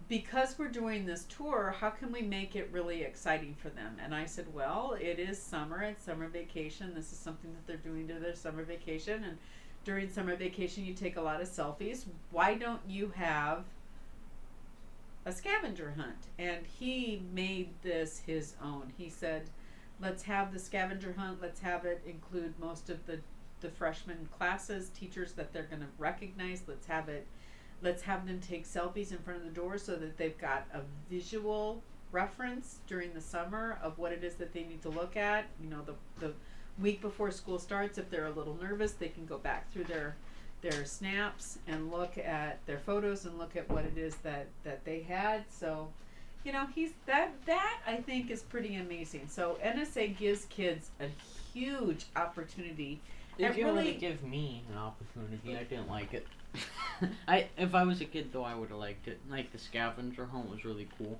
because we're doing this tour, how can we make it really exciting for them? And I said, well, it is summer, it's summer vacation. This is something that they're doing to their summer vacation. And during summer vacation, you take a lot of selfies. Why don't you have a scavenger hunt? And he made this his own. He said, let's have the scavenger hunt. Let's have it include most of the freshman classes, teachers that they're going to recognize. Let's have them take selfies in front of the door so that they've got a visual reference during the summer of what it is that they need to look at. You know, the week before school starts, if they're a little nervous, they can go back through their snaps and look at their photos and look at what it is that they had. So, you know, that I think is pretty amazing. So NSA gives kids a huge opportunity. They didn't really give me an opportunity. I didn't like it. If I was a kid though, I would have liked it. Like the scavenger hunt was really cool.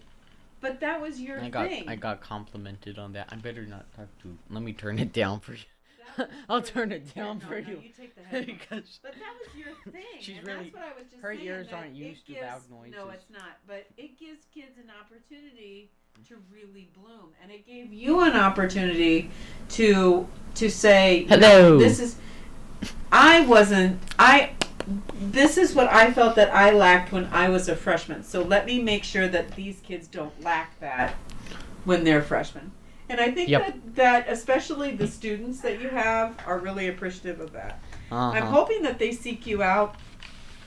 But that was your thing. I got complimented on that. I better not talk to. Let me turn it down for you. I'll turn it down for you. You take the headphones. But that was your thing. She's and really. That's what I was just her saying, ears that aren't used to loud noises. No, it's not. But it gives kids an opportunity to really bloom, and it gave you an opportunity to say, hello. This is what I felt that I lacked when I was a freshman. So let me make sure that these kids don't lack that when they're freshmen. And I think that especially the students that you have are really appreciative of that. I'm hoping that they seek you out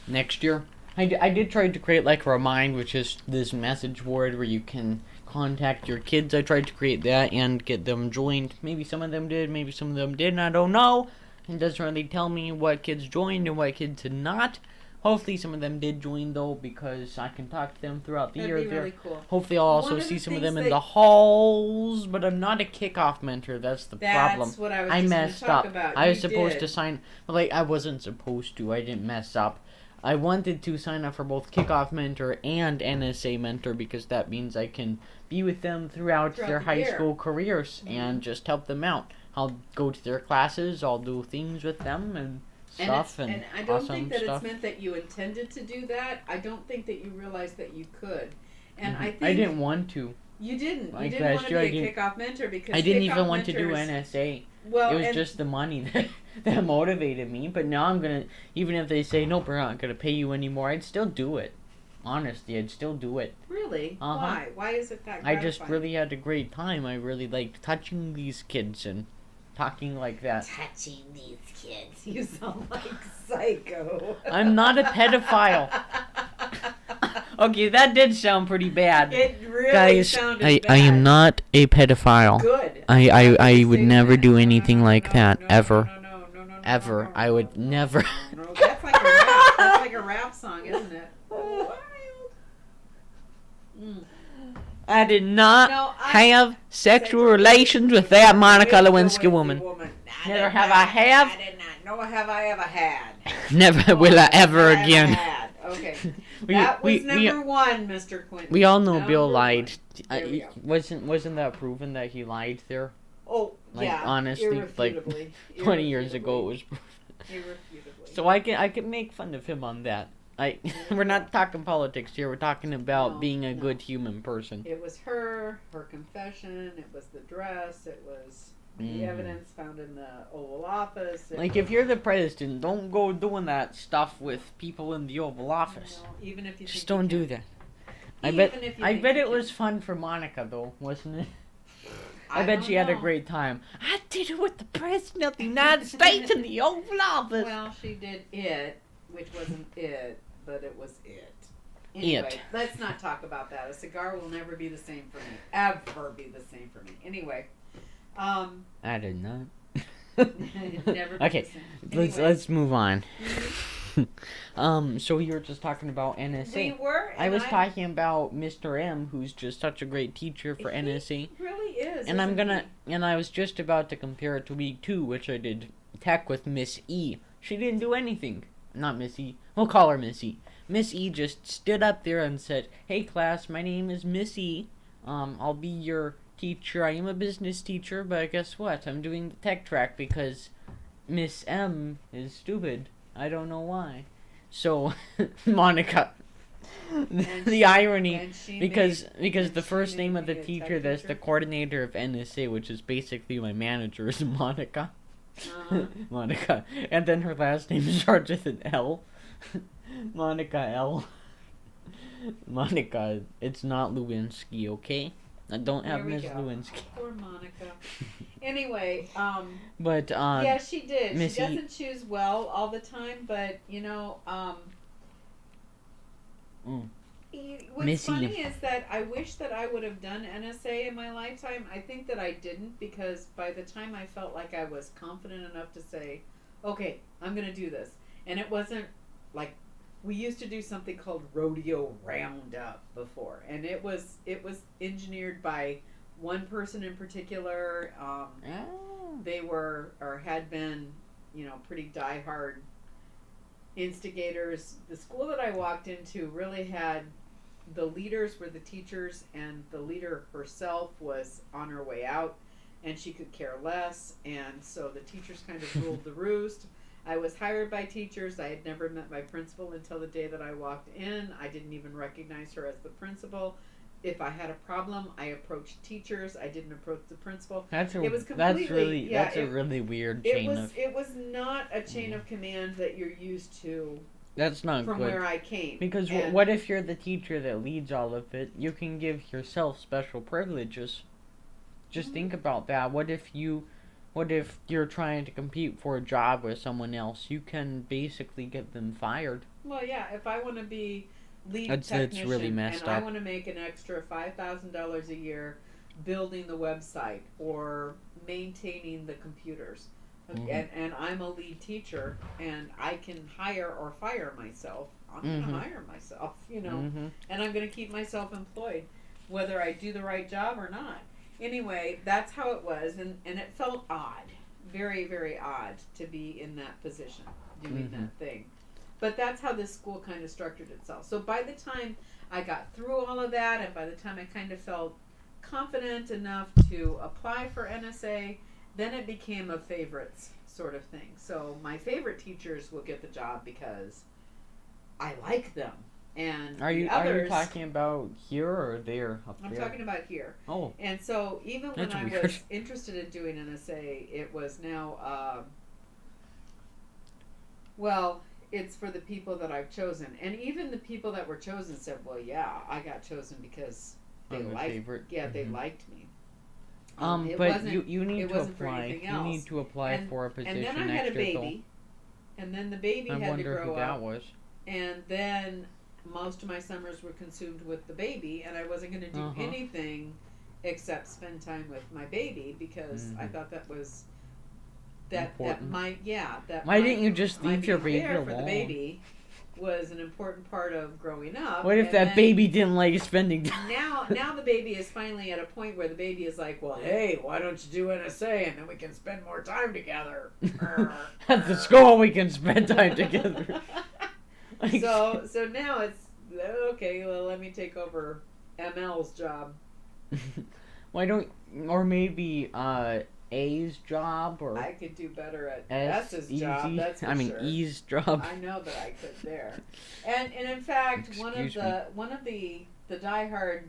next year. I did try to create like a Remind, which is this message board where you can contact your kids. I tried to create that and get them joined. Maybe some of them did, maybe some of them didn't. I don't know. It doesn't really tell me what kids joined and what kids did not. Hopefully some of them did join though, because I can talk to them throughout the year. That'd be really cool. Hopefully I'll also see some of them in the halls, but I'm not a kickoff mentor. That's the problem. That's what I was I just messed gonna talk up. about. I was supposed to sign, like I wasn't supposed to. I didn't mess up. I wanted to sign up for both kickoff mentor and NSA mentor because that means I can be with them throughout their high school careers and just help them out. I'll go to their classes, I'll do things with them and stuff and I don't think that it's meant that you intended to do that. I don't think that you realized that you could. And I think I didn't want to. You didn't. Like you didn't want to be a kickoff mentor because I didn't even want to do NSA. Well, it was just the money that motivated me. But now I'm gonna, even if they say no, we're not gonna pay you anymore, I'd still do it. Honestly, I'd still do it. Really? Why? Why is it that gratifying? I just really had a great time. I really liked touching these kids and talking like that. Touching these kids. You sound like Psycho. I'm not a pedophile. Okay, that did sound pretty bad. It really Guys, sounded bad. I am not a pedophile. Good. I would never do anything like that, ever. No, ever. I would never. No, that's like a rap. That's like a rap song, isn't it? I did not have sexual relations with that Monica Lewinsky woman. Never have I have. I did not. Nor have I ever had. Never will I ever again. Okay. That was number one, Mr. Quinton. We all know Number Bill one. lied. There we go. Wasn't that proven that he lied there? Oh, Like, yeah. honestly, like, irrefutably. 20 years ago it was proven. Irrefutably. So I can make fun of him on that. We're not talking politics here. We're talking about No, being a no. good human person. It was her confession, it was the dress, it was the evidence found in the Oval Office. Like, if you're the president, don't go doing that stuff with people in the Oval Office. Even if you Just think you don't do can. that. Even if you I think bet you it can. was fun for Monica though, wasn't it? I don't bet she had a know. great time. I did it with the president of the United States in the Oval Office. Well, she did it, which wasn't it, but it was it. Anyway, It. let's not talk about that. A cigar will never be the same for me. Ever be the same for me. Anyway. I did not. It'd never be Okay, the same. let's move on. Mhm. So you were just talking about We NSA. were. I and was talking about Mr. M, who's just such a great teacher for He NSA. really is. And isn't and I was just about to compare it to week 2, which I did tech with Miss E. She didn't do anything. Not Miss E. We'll call her Miss E. Miss E just stood up there and said, "Hey class, my name is Miss E. I'll be your teacher. I am a business teacher, but guess what? I'm doing the tech track because Miss M is stupid. I don't know why." So, Monica, the irony, and she because and the she first made name of me the a tech teacher that's the teacher? coordinator of NSA, which is basically my manager, is Monica. Monica. And then her last name starts with an L. Monica L. Monica, it's not Lewinsky, okay? I don't have There we Miss go. Lewinsky. Poor Monica. Anyway, But, yeah, she did. Missy- She doesn't choose well all the time, but you know, what's Missy. funny is that I wish that I would have done NSA in my lifetime. I think that I didn't because by the time I felt like I was confident enough to say, "Okay, I'm going to do this," and it wasn't like we used to do something called rodeo roundup before, and it was engineered by one person in particular. They were or had been, you know, pretty diehard instigators. The school that I walked into really had the leaders were the teachers, and the leader herself was on her way out, and she could care less, and so the teachers kind of ruled the roost. I was hired by teachers. I had never met my principal until the day that I walked in. I didn't even recognize her as the principal. If I had a problem, I approached teachers. I didn't approach the principal. That's a It really weird chain of. It was not a chain of command that you're used to That's not from good. where I came. Because And- what if you're the teacher that leads all of it? You can give yourself special privileges. Just think about that. What if you're trying to compete for a job with someone else? You can basically get them fired. Well, yeah. If I want to be lead That's technician really messed and I up. want to make an extra $5,000 a year building the website or maintaining the computers, Mhm. and I'm a lead teacher and I can hire or fire myself, I'm Mhm. going to hire myself, you know, Mhm. and I'm going to keep myself employed, whether I do the right job or not. Anyway, that's how it was, and it felt odd, very, very odd to be in that position, doing Mhm. that thing. But that's how this school kind of structured itself. So by the time I got through all of that, and by the time I kind of felt confident enough to apply for NSA, then it became a favorites sort of thing. So my favorite teachers will get the job because I like them. And Are you the others, talking about here or there? Up I'm there? talking about here. Oh, And so even when That's I weird. was interested in doing NSA, it was now, well, it's for the people that I've chosen. And even the people that were chosen said, well, yeah, I got chosen because they I'm a liked, favorite. they Mhm. liked me. It but wasn't- you need it to wasn't for apply. anything You else. need to apply And- for a position And then I had a extra, though. baby. And then the baby I had to wonder grow who that up. was. And then most of my summers were consumed with the baby, and I wasn't going to do Uh-huh. anything except spend time with my baby because I Mhm. thought that was that Important. my that Why my- didn't you just my leave your being baby there for the alone? baby was an important part of growing up. What if and that then baby didn't like spending time? now the baby is finally at a point where the baby is like, well, hey, why don't you do NSA and then we can spend more time together. At the school, we can spend time together. Like- So now it's okay, well, let me take over ML's job. Why don't, or maybe A's job or I could do better at S, S's easy. job. That's for I mean sure. E's job. I know that I could there. And in fact, one of the diehard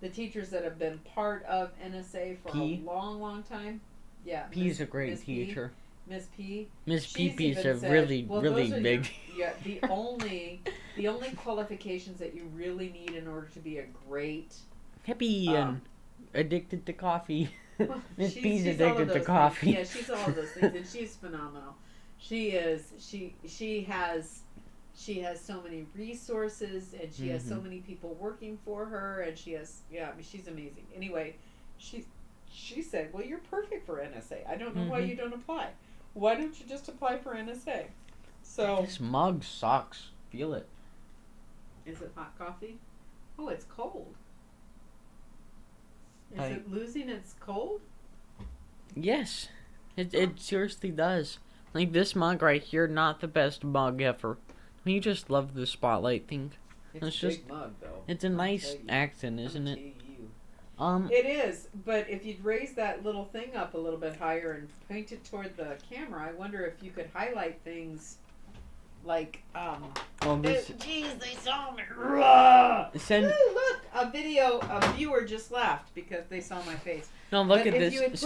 the teachers that have been part of NSA for a long time. Yeah. P's a great teacher. Miss P. Miss P.P.'s even a said, really well, really those are big. the only qualifications that you really need in order to be a great Happy and addicted to coffee. Miss P's she's all of addicted to those coffee. things. Yeah, she's all of those things, and she's phenomenal. She is. She has so many resources, and she has so many people working for her, and she has I mean, she's amazing. Anyway, she said, "Well, you're perfect for NSA. I don't know why you don't apply. Why don't you just apply for NSA?" So this mug sucks. Feel it. Is it hot coffee? Oh, it's cold. Is it losing its cold? Yes, it seriously does. Like this mug right here, not the best mug ever. You just love the spotlight thing. It's a just big mug, though. It's a nice accent, isn't it? It is, but if you'd raise that little thing up a little bit higher and point it toward the camera, I wonder if you could highlight things like well, this. Jeez, they saw me. Send. Ooh, look, a viewer just laughed because they saw my face. No, look but at if this. you had put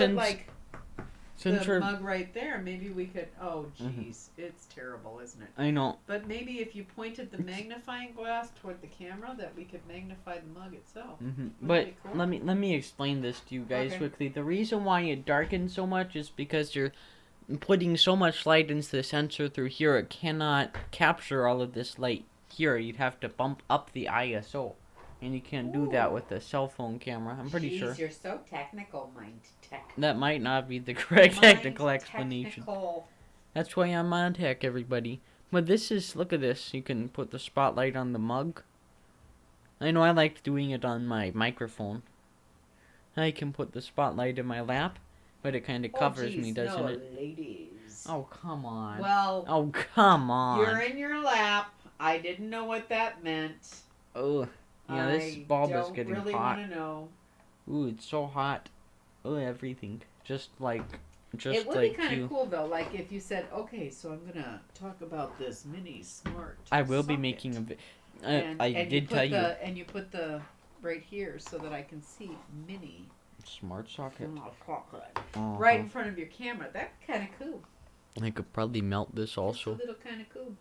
Since the mug right there, maybe we could. Oh, jeez, it's terrible, isn't it? I know. But maybe if you pointed the magnifying glass toward the camera, that we could magnify the mug itself. But cool? let me explain this to you guys quickly. The reason why it darkens so much is because you're putting so much light into the sensor through here. It cannot capture all of this light here. You'd have to bump up the ISO. And you can't do that with a cell phone camera. I'm pretty sure. You're so technical, mind tech. That might not be the correct technical explanation. That's why I'm on tech, everybody. But this is, look at this. You can put the spotlight on the mug. I know I liked doing it on my microphone. I can put the spotlight in my lap, but it kind of covers me, doesn't it? Ladies. Oh, come on. Well. Oh, come on. You're in your lap. I didn't know what that meant. Oh. Yeah, this bulb is getting really hot. Want to know. Ooh, it's so hot. Oh, everything. Just like it would be kind of cool though, like if you said, "Okay, so I'm gonna talk about this mini smart." I will socket. be making a. I did tell you. And you put the right here so that I can see mini smart socket. Right in front of your camera. That's kind of cool. I could probably melt this also. It's a little kind of cool.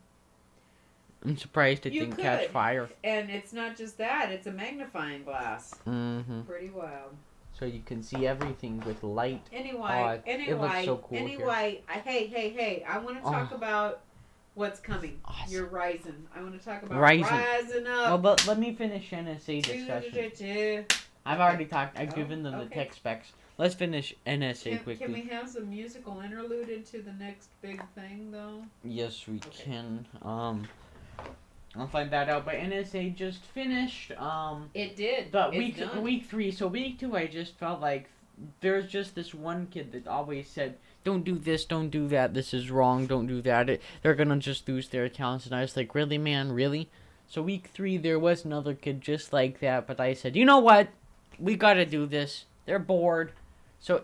I'm surprised it didn't catch fire. And it's not just that, it's a magnifying glass. Mm-hmm. Pretty wild. So you can see everything with light. Anyway, it looks so cool hey, I want to talk about what's coming. Awesome. Your Ryzen. I want to talk about rising up. Well, but let me finish NSA discussion. I've already talked. I've given them the tech specs. Let's finish NSA quickly. Can we have some musical interlude into the next big thing, though? Yes, we can. I'll find that out. But NSA just finished. It did. But week 3. So week 2, I just felt like there's just this one kid that always said, "Don't do this, don't do that. This is wrong. Don't do that. They're gonna just lose their accounts." And I was like, "Really, man? Really?" So week 3, there was another kid just like that. But I said, "You know what? We gotta do this. They're bored." So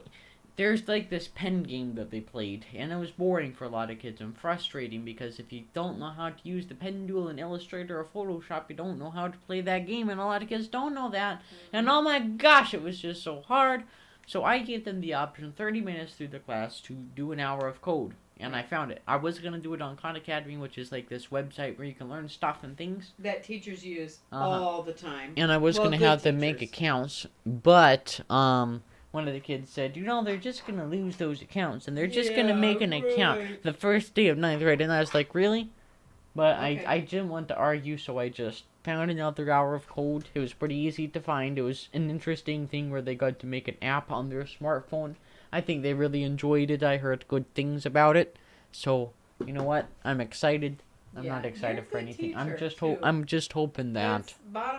there's like this pen game that they played, and it was boring for a lot of kids and frustrating because if you don't know how to use the pen tool in Illustrator or Photoshop, you don't know how to play that game, and a lot of kids don't know that. And oh my gosh, it was just so hard. So I gave them the option 30 minutes through the class to do an hour of code, and I found it. I was going to do it on Khan Academy, which is like this website where you can learn stuff and things that teachers use all the time. And I was going to have them make accounts, but one of the kids said, "You know, they're just going to lose those accounts, and they're just going to make an account the first day of 9th grade." And I was like, "Really?" But I didn't want to argue, so I just found another hour of code. It was pretty easy to find. It was an interesting thing where they got to make an app on their smartphone. I think they really enjoyed it. I heard good things about it. So, you know what? I'm excited. I'm not excited for anything. I'm just hoping that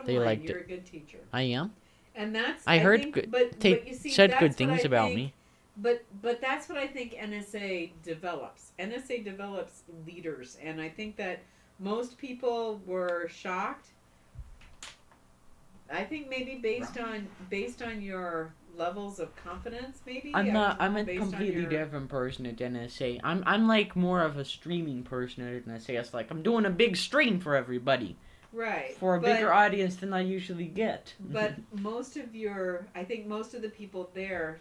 they liked it. You're a good teacher. I am. And that's I heard think, good. but you see, said good things about me. But that's what I think NSA develops. NSA develops leaders, and I think that most people were shocked. I think maybe based on your levels of confidence, maybe. I'm not. I I'm don't a know, based on completely your- different person at NSA. I'm like more of a streaming person at NSA. It's like I'm doing a big stream for everybody, Right. for a but, bigger audience than I usually get. But I think most of the people there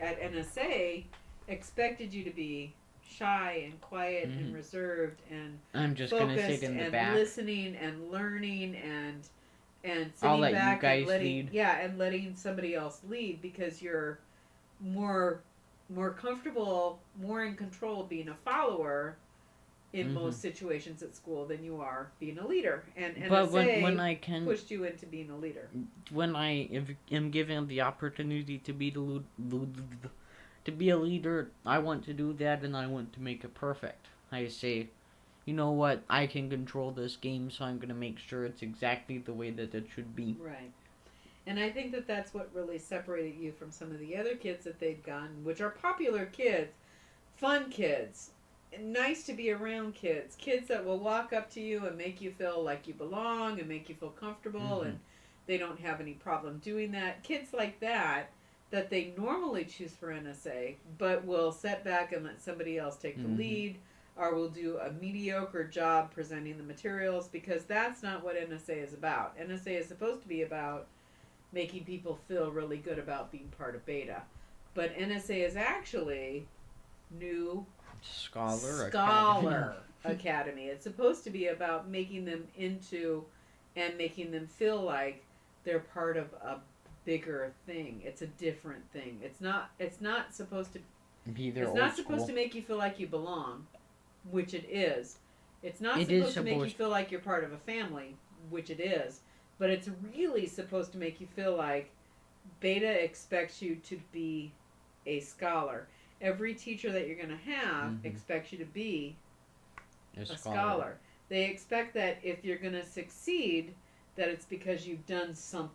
at NSA expected you to be shy and quiet and reserved and I'm just gonna focused sit in the and back. listening and learning and I'll sitting let you back guys and letting lead. and letting somebody else lead because you're more comfortable, more in control being a follower in most situations at school than you are being a leader. And But NSA when I can, pushed you into being a leader. when I am given the opportunity to be to be a leader, I want to do that, and I want to make it perfect. I say, you know what? I can control this game, so I'm gonna make sure it's exactly the way that it should be. Right. And I think that that's what really separated you from some of the other kids that they'd gotten, which are popular kids, fun kids, nice to be around kids, kids that will walk up to you and make you feel like you belong and make you feel comfortable, and they don't have any problem doing that. Kids like that they normally choose for NSA, but will set back and let somebody else take the lead, or will do a mediocre job presenting the materials, because that's not what NSA is about. NSA is supposed to be about making people feel really good about being part of beta. But NSA is actually new Scholar Academy. It's supposed to be about making them into and making them feel like they're part of a bigger thing. It's a different thing. It's not supposed to Be their it's old not supposed school. to make you feel like you belong, which it is. It's not It supposed is to make you supposed- feel like you're part of a family, which it is. But it's really supposed to make you feel like beta expects you to be a scholar. Every teacher that you're going to have expects you to be a scholar. They expect that if you're going to succeed, that it's because you've done something.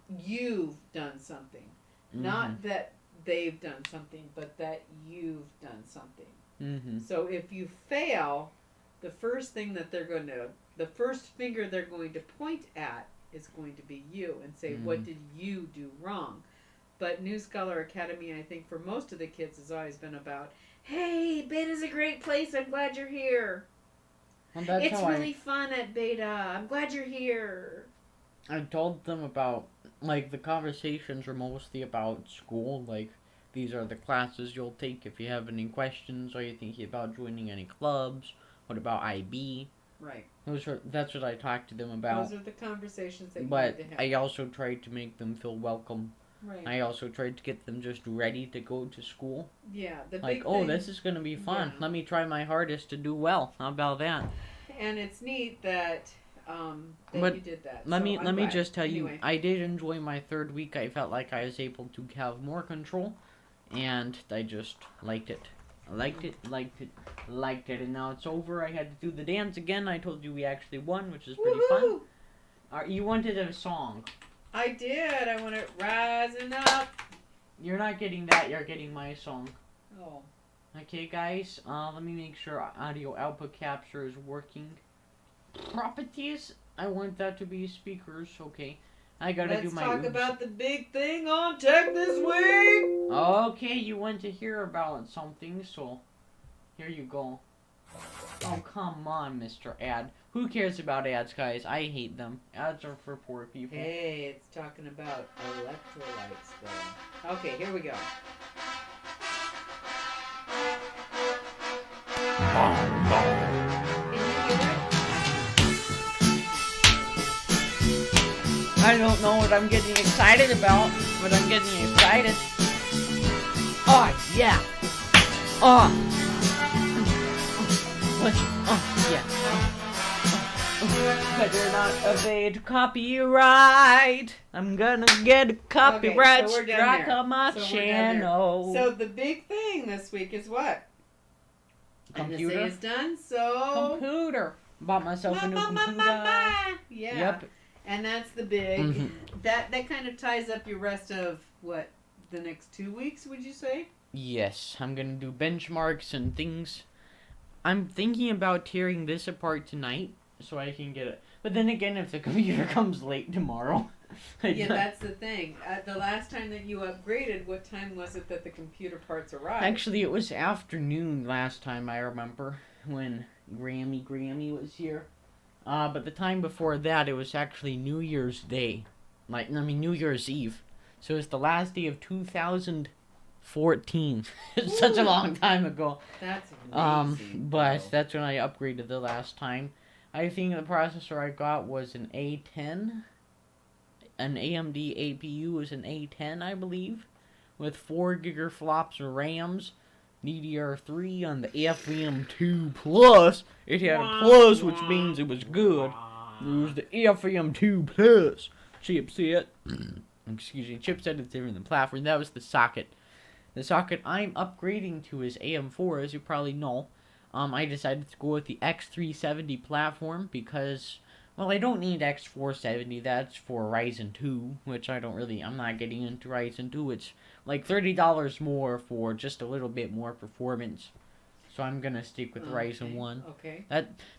Not that they've done something, but that you've done something. So if you fail, the first finger they're going to point at is going to be you and say, what did you do wrong? But New Scholar Academy, I think for most of the kids, has always been about, hey, beta's a great place, I'm glad you're here. Well, It's really fun at beta, I'm glad you're here. I told them about, like, the conversations were mostly about school, like, these are the classes you'll take if you have any questions. Are you thinking about joining any clubs? What about IB? Right. That's what I talked to them about. Those are the conversations that you But need to have. I also tried to make them feel welcome. Right. I also tried to get them just ready to go to school. Yeah. The Like, big oh, thing, this is going to be fun. Yeah. Let me try my hardest to do well. How about that? and it's neat that But you did that. Let So me I'm let me glad. just tell you, Anyway. I did enjoy my third week. I felt like I was able to have more control, and I just liked it. I liked it, and now it's over. I had to do the dance again. I told you we actually won, which is pretty Woohoo! fun. You wanted a song. I did. I want it rising up. You're not getting that. You're getting my song. Oh. Okay, guys. Let me make sure audio output capture is working. Properties. I want that to be speakers. Okay. I gotta do my. Let's talk about the big thing on tech this week. Okay, you want to hear about something, so here you go. Oh, come on, Mr. Ad. Who cares about ads, guys? I hate them. Ads are for poor people. Hey, it's talking about electrolytes, though. Okay, here we go. Can you hear it? I don't know what I'm getting excited about, but I'm getting excited. Oh, yeah. Oh. Yeah. Better not evade copyright. I'm gonna get a copyright Okay, so we're done strike there. on my So we're done there. channel. So the big thing this week is what? Computer? NSA is done, so... Computer. Bought myself a new computer. Yeah. Yep. And that's the big... Mhm. That kind of ties up your rest of, what, the next 2 weeks, would you say? Yes, I'm gonna do benchmarks and things. I'm thinking about tearing this apart tonight so I can get it. But then again, if the computer comes late tomorrow, Yeah, that's the thing. The last time that you upgraded, what time was it that the computer parts arrived? Actually, it was afternoon last time, I remember, when Grammy was here. But the time before that, it was actually New Year's Day. New Year's Eve. So it's the last day of 2014. It's such a long time ago. That's amazing. But that's when I upgraded the last time. I think the processor I got was an A10. An AMD APU was an A10, I believe, with 4 gigaflops of RAMs, DDR3 on the FM2 Plus. It had a plus, which means it was good. It was the FM2 Plus chipset. Excuse me, chipset is different than platform. That was the socket. The socket I'm upgrading to is AM4, as you probably know. I decided to go with the X370 platform because, well, I don't need X470. That's for Ryzen 2, which I'm not getting into Ryzen 2. It's like $30 more for just a little bit more performance. So I'm going to stick with Ryzen 1. Okay.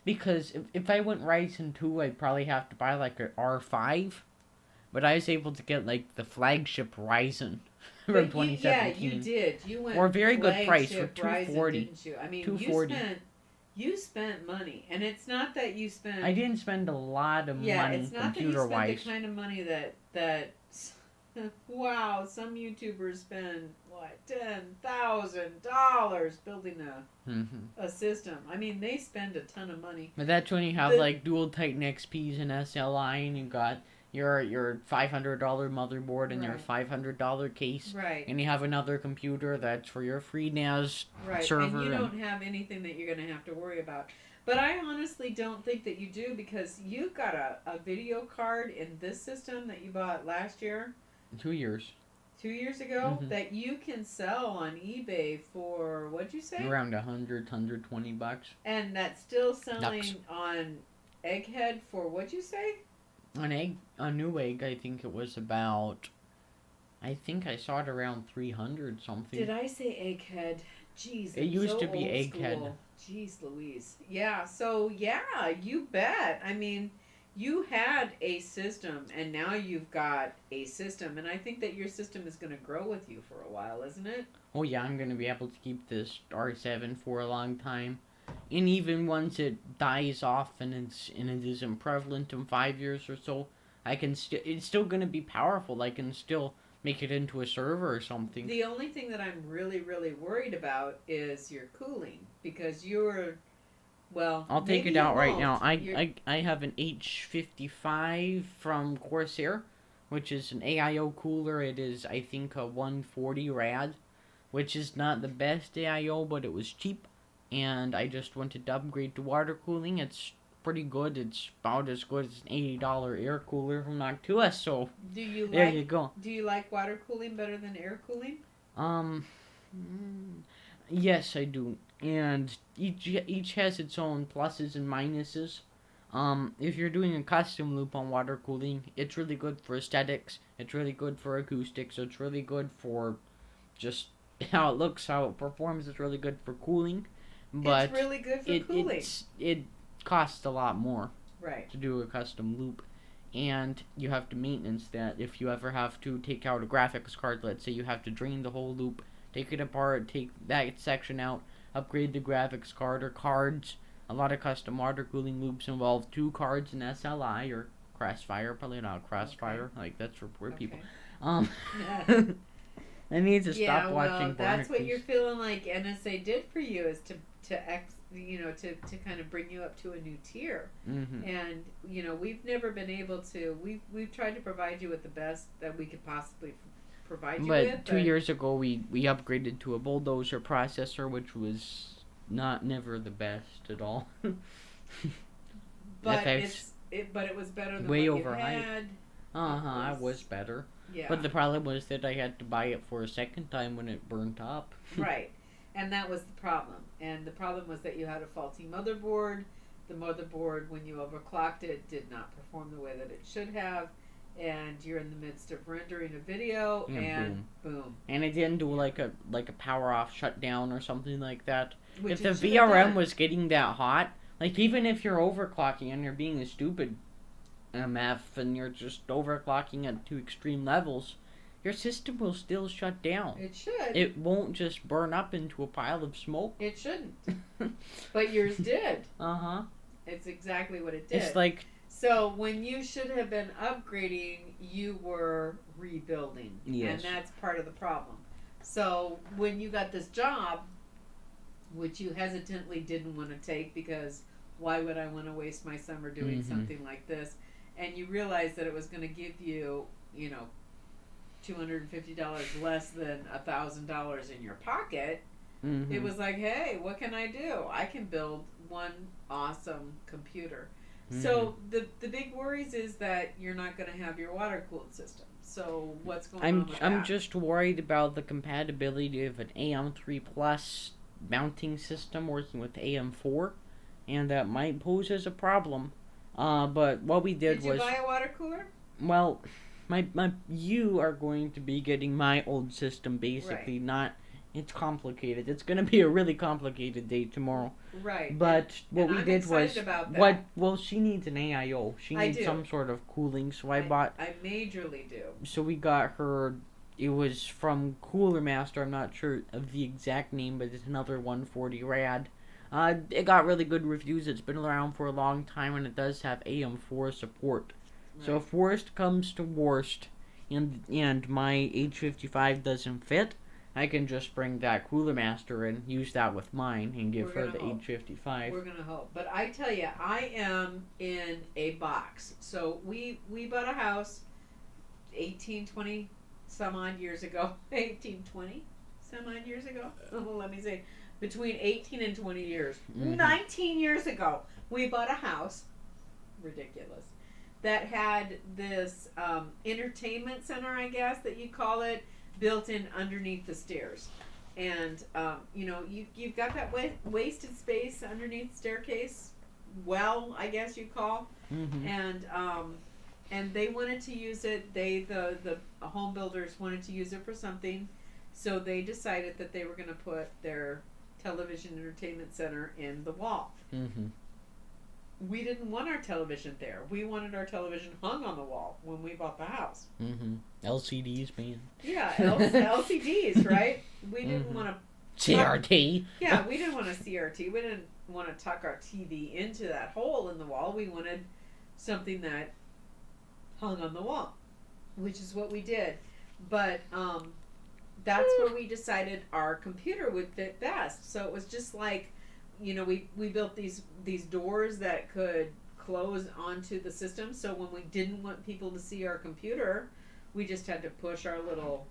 Because if I went Ryzen 2, I'd probably have to buy like an R5. But I was able to get like the flagship Ryzen from 2017. Yeah, you did. You went for a very good price for $240. Ryzen, didn't you? I mean, $240. You spent money, and it's not that you spent. I didn't spend a lot of money it's not computer that you spent wise. the kind of money that wow, some YouTubers spend what $10,000 building a system. I mean, they spend a ton of money. But that's when you have like dual Titan XPs and SLI, and you got your $500 motherboard and your $500 case, right? And you have another computer that's for your FreeNAS right. server. And you don't have anything that you're going to have to worry about. But I honestly don't think that you do, because you've got a video card in this system that you bought last year. 2 years. 2 years ago, that you can sell on eBay for, what'd you say? Around $120. And that's still selling on Egghead for, what'd you say? A Newegg, I think it was about. I think I saw it around 300 something. Did I say Egghead? Jeez, it used so to be old Egghead. School. Jeez Louise. Yeah, so yeah, you bet. I mean, you had a system, and now you've got a system, and I think that your system is going to grow with you for a while, isn't it? Oh yeah, I'm going to be able to keep this R7 for a long time. And even once it dies off and it isn't prevalent in 5 years or so, it's still going to be powerful. I can still make it into a server or something. The only thing that I'm really, really worried about is your cooling, because I'll take it out right now. I have an H55 from Corsair, which is an AIO cooler. It is, I think, a 140 rad, which is not the best AIO, but it was cheap. And I just wanted to upgrade to water cooling. It's pretty good. It's about as good as an $80 air cooler from Noctua. So you go. Do you like water cooling better than air cooling? Yes, I do. And each has its own pluses and minuses. If you're doing a custom loop on water cooling, it's really good for aesthetics. It's really good for acoustics. So it's really good for just how it looks, how it performs. It's really good for cooling. But it's really good for cooling. It costs a lot more to do a custom loop, and you have to maintenance that. If you ever have to take out a graphics card, let's say you have to drain the whole loop, take it apart, take that section out, upgrade the graphics card or cards. A lot of custom water cooling loops involve 2 cards in SLI or Crossfire, probably not Crossfire, like that's for poor people. I need to stop watching. That's what you're feeling like NSA did for you, is to kind of bring you up to a new tier. And we've never been able to. We've tried to provide you with the best that we could possibly provide you with. But 2 years ago, we upgraded to a bulldozer processor, which was never the best at all. But it was better than way what you overhyped. had. It was better. Yeah. But the problem was that I had to buy it for a second time when it burnt up. Right. And that was the problem. And the problem was that you had a faulty motherboard. The motherboard, when you overclocked it, did not perform the way that it should have. And you're in the midst of rendering a video, and boom. And it didn't do like a power off shutdown or something like that. Which if the VRM was getting that hot, Like, even if you're overclocking and you're being a stupid MF and you're just overclocking at to extreme levels, your system will still shut down. It should. It won't just burn up into a pile of smoke. It shouldn't. But yours did. Uh-huh. It's exactly what it did. It's like... So when you should have been upgrading, you were rebuilding. Yes. And that's part of the problem. So when you got this job, which you hesitantly didn't want to take because why would I want to waste my summer doing something like this? And you realized that it was going to give you, you know, $250 less than $1,000 in your pocket. It was like, hey, what can I do? I can build one awesome computer. So the big worries is that you're not going to have your water cooled system. So what's going on with that? I'm just worried about the compatibility of an AM3 Plus mounting system working with AM4, and that might pose as a problem. But what we did was... Did you buy a water cooler? Well, you are going to be getting my old system, basically. Right. Not... It's complicated. It's going to be a really complicated day tomorrow. Right. But what we I'm did was... excited about that. Well, she needs an AIO. She I needs do. some sort of cooling, so I bought... I majorly do. So we got her... It was from Cooler Master. I'm not sure of the exact name, but it's another 140 rad. It got really good reviews. It's been around for a long time, and it does have AM4 support. Right. So if worst comes to worst, and my H55 doesn't fit, I can just bring that Cooler Master and use that with mine and give her the H55. We're gonna hope. But I tell you, I am in a box. So we bought a house 18, 20 some odd years ago. 18, 20 some odd years ago? Let me say, between 18 and 20 years. 19 years ago, we bought a house. Ridiculous. That had this entertainment center, I guess, that you call it, built in underneath the stairs. And, you know, you've got that wasted space underneath the staircase, well, I guess you call. And they wanted to use it. The home builders wanted to use it for something. So they decided that they were going to put their television entertainment center in the wall. We didn't want our television there. We wanted our television hung on the wall when we bought the house. LCDs, man. Yeah, LCDs, right? We didn't want to... CRT. Yeah, we didn't want a CRT. We didn't want to tuck our TV into that hole in the wall. We wanted something that hung on the wall, which is what we did. But that's where we decided our computer would fit best. So it was just like, you know, we built these doors that could close onto the system. So when we didn't want people to see our computer, we just had to push our little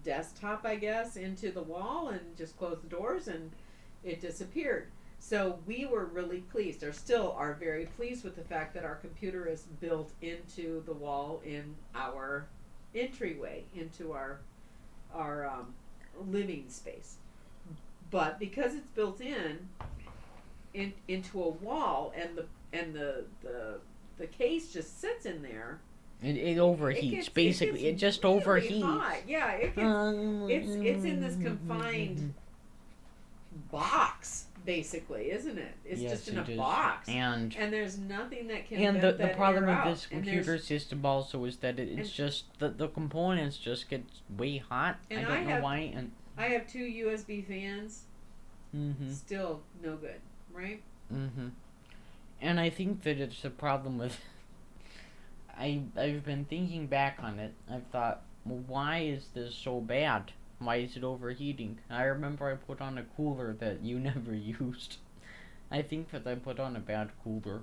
desktop, I guess, into the wall and just close the doors, and it disappeared. So we were really pleased, or still are very pleased with the fact that our computer is built into the wall in our entryway into our living space. But because it's built into a wall, and the case just sits in there, it overheats. It just really overheats. Hot. Yeah, it's in this confined box, basically, isn't it? It's just in a box, and there's nothing that can. And vent the that problem air with out. this computer system also is that it's just the components just get way hot. I don't know why. And I have 2 USB fans. Still no good, right? And I think that it's a problem with. I've been thinking back on it. I've thought, well, why is this so bad? Why is it overheating? I remember I put on a cooler that you never used. I think that I put on a bad cooler,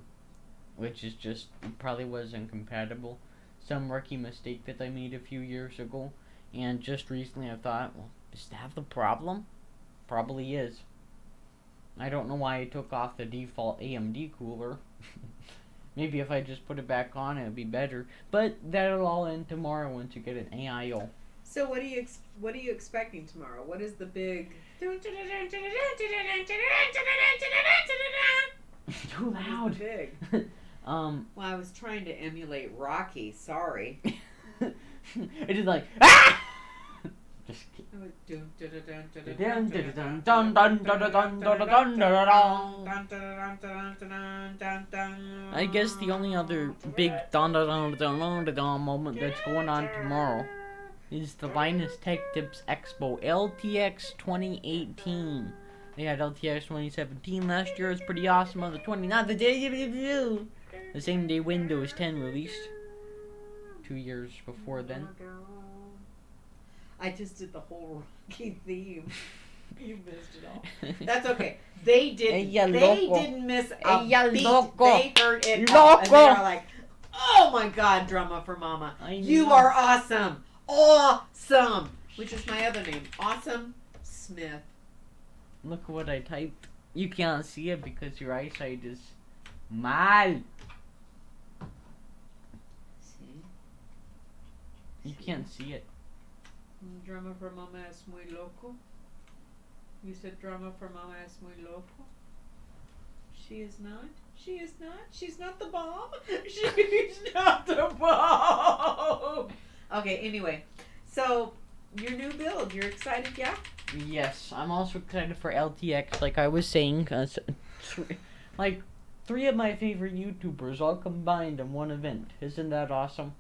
which is just, it probably wasn't compatible. Some rookie mistake that I made a few years ago. And just recently I thought, well, is that the problem? Probably is. I don't know why I took off the default AMD cooler. Maybe if I just put it back on, it would be better. But that'll all end tomorrow once you get an AIO. So what are you expecting tomorrow? What is the big? Too loud. Big. Well, I was trying to emulate Rocky. Sorry. It is like, ah! Just kidding. I guess the only other big moment that's going on tomorrow is the Linus Tech Tips Expo LTX 2018. They had LTX 2017 last year. It was pretty awesome on the 29th. The same day Windows 10 released. 2 years before then. I just did the whole Rocky theme. You missed it all. That's okay. They didn't. They didn't miss a beat. They heard it all, and they were like, "Oh my God, Drama for Mama! You are awesome, awesome!" Which is my other name, Awesome Smith. Look what I typed. You can't see it because your eyesight is mal. See? You can't see it. Drama for Mama es muy loco. You said Drama for Mama es muy loco. She is not. She is not. She's not the bomb. She's not the bomb. Okay, anyway. So, your new build. You're excited, yeah? Yes, I'm also excited for LTX, like I was saying. Like, 3 of my favorite YouTubers all combined in one event. Isn't that awesome?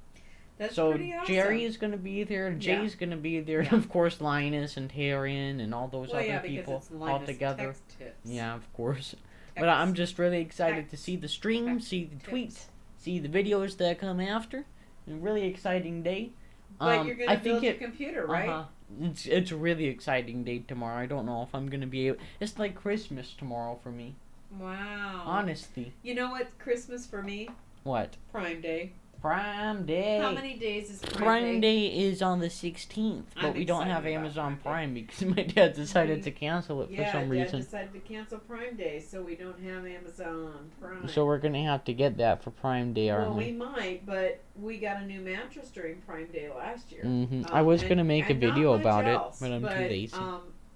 That's so pretty awesome. Jerry is going to be there, Jay's going to be there, Yeah. Of course Linus and Taryn and all those other people it's all together. Text tips. Yeah, of course. But I'm just really excited to see the stream, see the tweets, see the videos that come after. A really exciting day. But you're going to build your computer, right? It's a really exciting day tomorrow. I don't know if I'm going to be able... It's like Christmas tomorrow for me. Wow. Honestly. You know what's Christmas for me? What? Prime Day. Prime Day. How many days is Prime Day? Prime Day is on the 16th, but we don't have Amazon Prime because my dad decided to cancel it for some reason. Yeah, Dad decided to cancel Prime Day, so we don't have Amazon Prime. So we're going to have to get that for Prime Day, aren't Well, we? we might, but we got a new mattress during Prime Day last year. I was going to make a video about it, but I'm too lazy.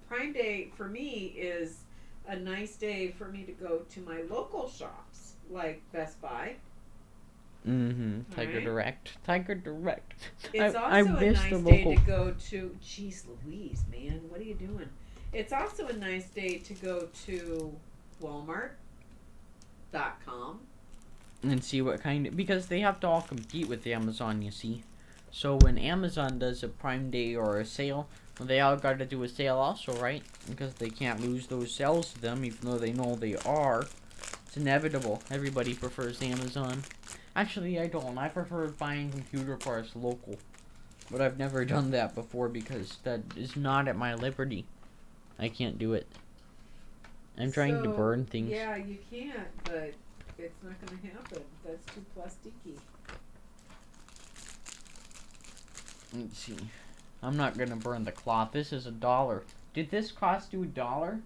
Prime Day for me is a nice day for me to go to my local shops, like Best Buy. Tiger Right. Direct. Tiger Direct. It's I also a miss nice the day local... to go to. Jeez Louise, man, what are you doing? It's also a nice day to go to Walmart.com and see what kind of... Because they have to all compete with Amazon, you see. So when Amazon does a Prime Day or a sale, well, they all got to do a sale also, right? Because they can't lose those sales to them, even though they know they are. It's inevitable. Everybody prefers Amazon. Actually, I don't. I prefer buying computer parts local. But I've never done that before because that is not at my liberty. I can't do it. I'm trying to burn things. Yeah, you can't, but it's not going to happen. That's too plasticky. Let's see. I'm not going to burn the cloth. This is $1. Did this cost you $1?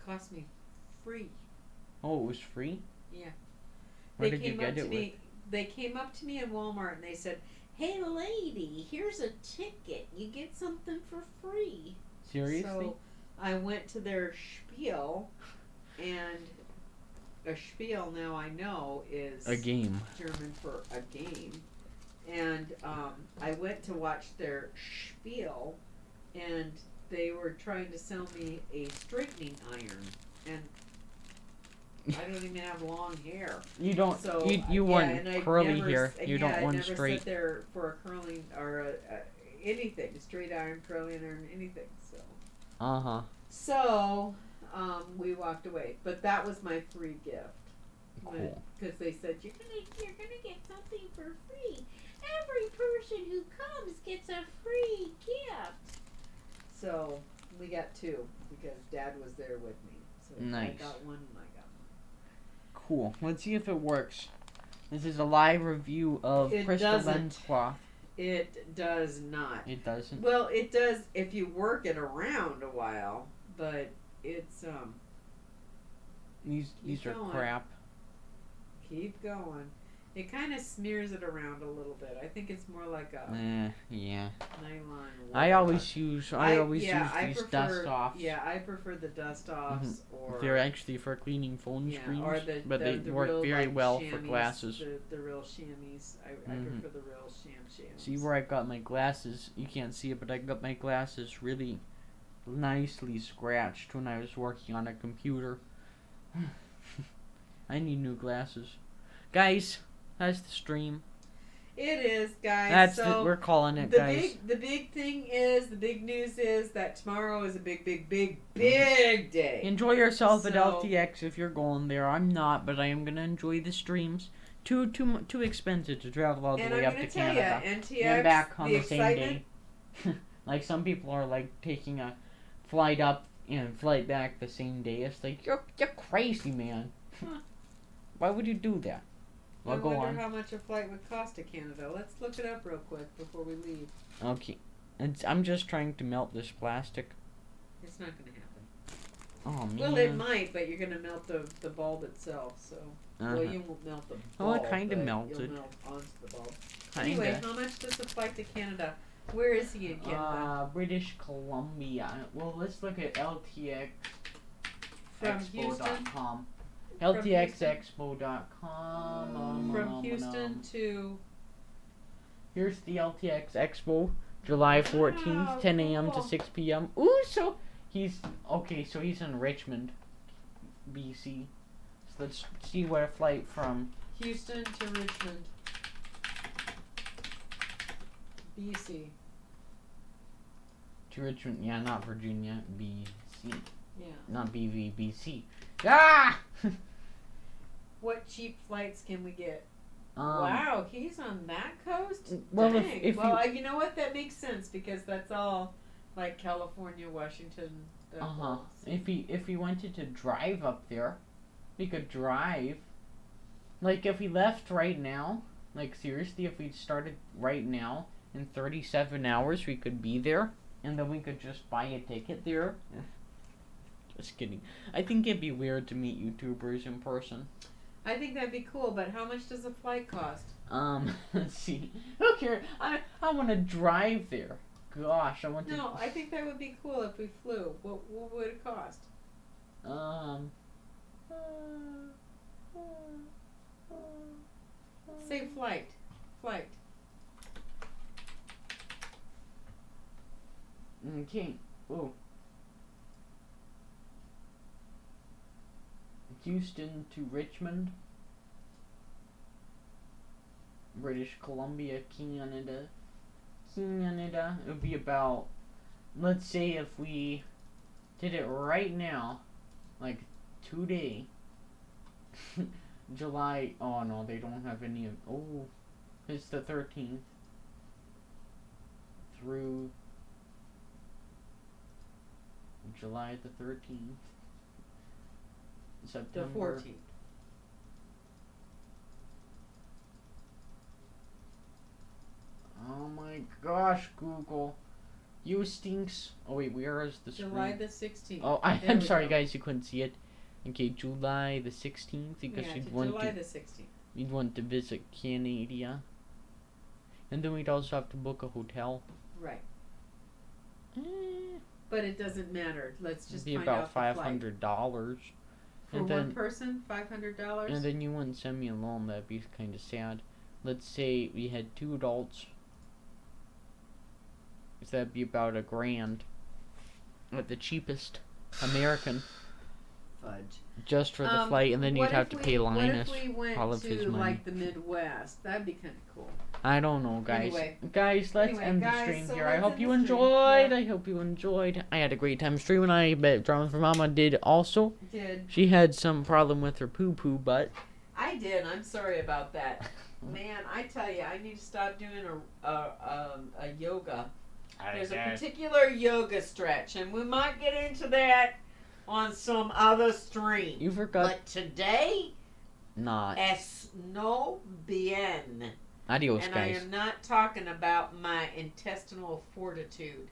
Cost me free. Oh, it was free? Yeah. Where did you get it with? They came up to me in Walmart and they said, "Hey lady, here's a ticket. You get something for free." Seriously? So I went to their spiel, and a spiel now I know is A game. German for a game. And I went to watch their spiel, and they were trying to sell me a straightening iron, and I don't even have long hair. You don't. So, you want curly hair. You don't want I never straight. sit there for a curling or anything, straight iron, curling iron, anything. So. So, we walked away, but that was my free gift. Cool. Because they said you're gonna get something for free. Every person who comes gets a free gift. So we got 2 because Dad was there with me. So Nice. I got one and I got one. Cool. Let's see if it works. This is a live review of Crystal Lens Cloth. It does not. It doesn't? Well, it does if you work it around a while, but it's These are going. crap. Keep going. It kind of smears it around a little bit. I think it's more like a Yeah. nylon. I always use I these prefer, dust offs. Yeah, I prefer the dust offs or They're actually for cleaning phone screens, or the but they the work real, very like, well chamois, for glasses. The real chamois. I prefer the real chamois. See where I got my glasses? You can't see it, but I got my glasses really nicely scratched when I was working on a computer. I need new glasses. Guys, that's the stream. It is, guys. We're calling it, guys. The big news is that tomorrow is a big day. Enjoy yourself at LTX if you're going there. I'm not, but I am gonna enjoy the streams. Too expensive to travel all the way up to Canada and back on the same day. Like some people are like taking a flight up and flight back the same day. It's like you're crazy, man. Huh. Why would you do that? Well, I go wonder on. how much a flight would cost to Canada. Let's look it up real quick before we leave. Okay, I'm just trying to melt this plastic. It's not going to happen. Oh man. Well, it might, but you're going to melt the bulb itself. So, well, you won't melt the bulb. Oh, it kind of melted. You'll melt onto the bulb. Kinda. Anyway, how much does the flight to Canada? Where is he in Canada? British Columbia. Well, let's look at From Houston? LTXexpo.com. LTXexpo.com. From Houston to... Here's the LTX Expo, July 14th, Wow, 10 a.m. cool. to 6 p.m. Ooh, so he's in Richmond, BC. So let's see what a flight from Houston to Richmond, BC. To Richmond, yeah, not Virginia, BC. Yeah. Not BV, BC. Ah! What cheap flights can we get? Um, Wow, he's on that coast? Well, Dang. if you know what? That makes sense because that's all like California, Washington. If he wanted to drive up there, he could drive. Like if he left right now, like seriously, if we started right now, in 37 hours we could be there, and then we could just buy a ticket there. Just kidding. I think it'd be weird to meet YouTubers in person. I think that'd be cool, but how much does a flight cost? Let's see. Who cares? I want to drive there. Gosh, I want to. No, I think that would be cool if we flew. What would it cost? Say flight. Flight. Okay. Oh. Houston to Richmond, British Columbia, Canada. It would be about, let's say if we did it right now, like today, July, oh no, they don't have any of, oh, it's the 13th through July the 13th. September. The 14th. Oh my gosh, Google. You stinks. Oh wait, where is the screen? July the 16th. Oh, There I'm we sorry go. guys, you couldn't see it. Okay, July the 16th, because Yeah, you'd to want July to the 16th. you'd want to visit Canada. And then we'd also have to book a hotel. Right. Eh, But it doesn't matter. Let's just it'd be find about out the flight. $500. For And one then person, $500? and then you wouldn't send me alone, that'd be kinda sad. Let's say we had 2 adults. So that'd be about $1,000 at the cheapest American, Fudge. just for the flight, and then you'd have to pay Linus What if we went all of his to money. like the Midwest? That'd be kind of cool. I don't know, guys. Anyway. Let's end the Guys, stream so here. I let's hope end you the stream. enjoyed. Yeah. I hope you enjoyed. I had a great time streaming. I bet Drama for Mama did also. Did She had some problem with her poo-poo butt. I did? I'm sorry about that. Man, I tell you, I need to stop doing a yoga. There's a particular yoga stretch, and we might get into that on some other stream. You forgot. But today, Not. es no bien. Adios, And guys. I am not talking about my intestinal fortitude.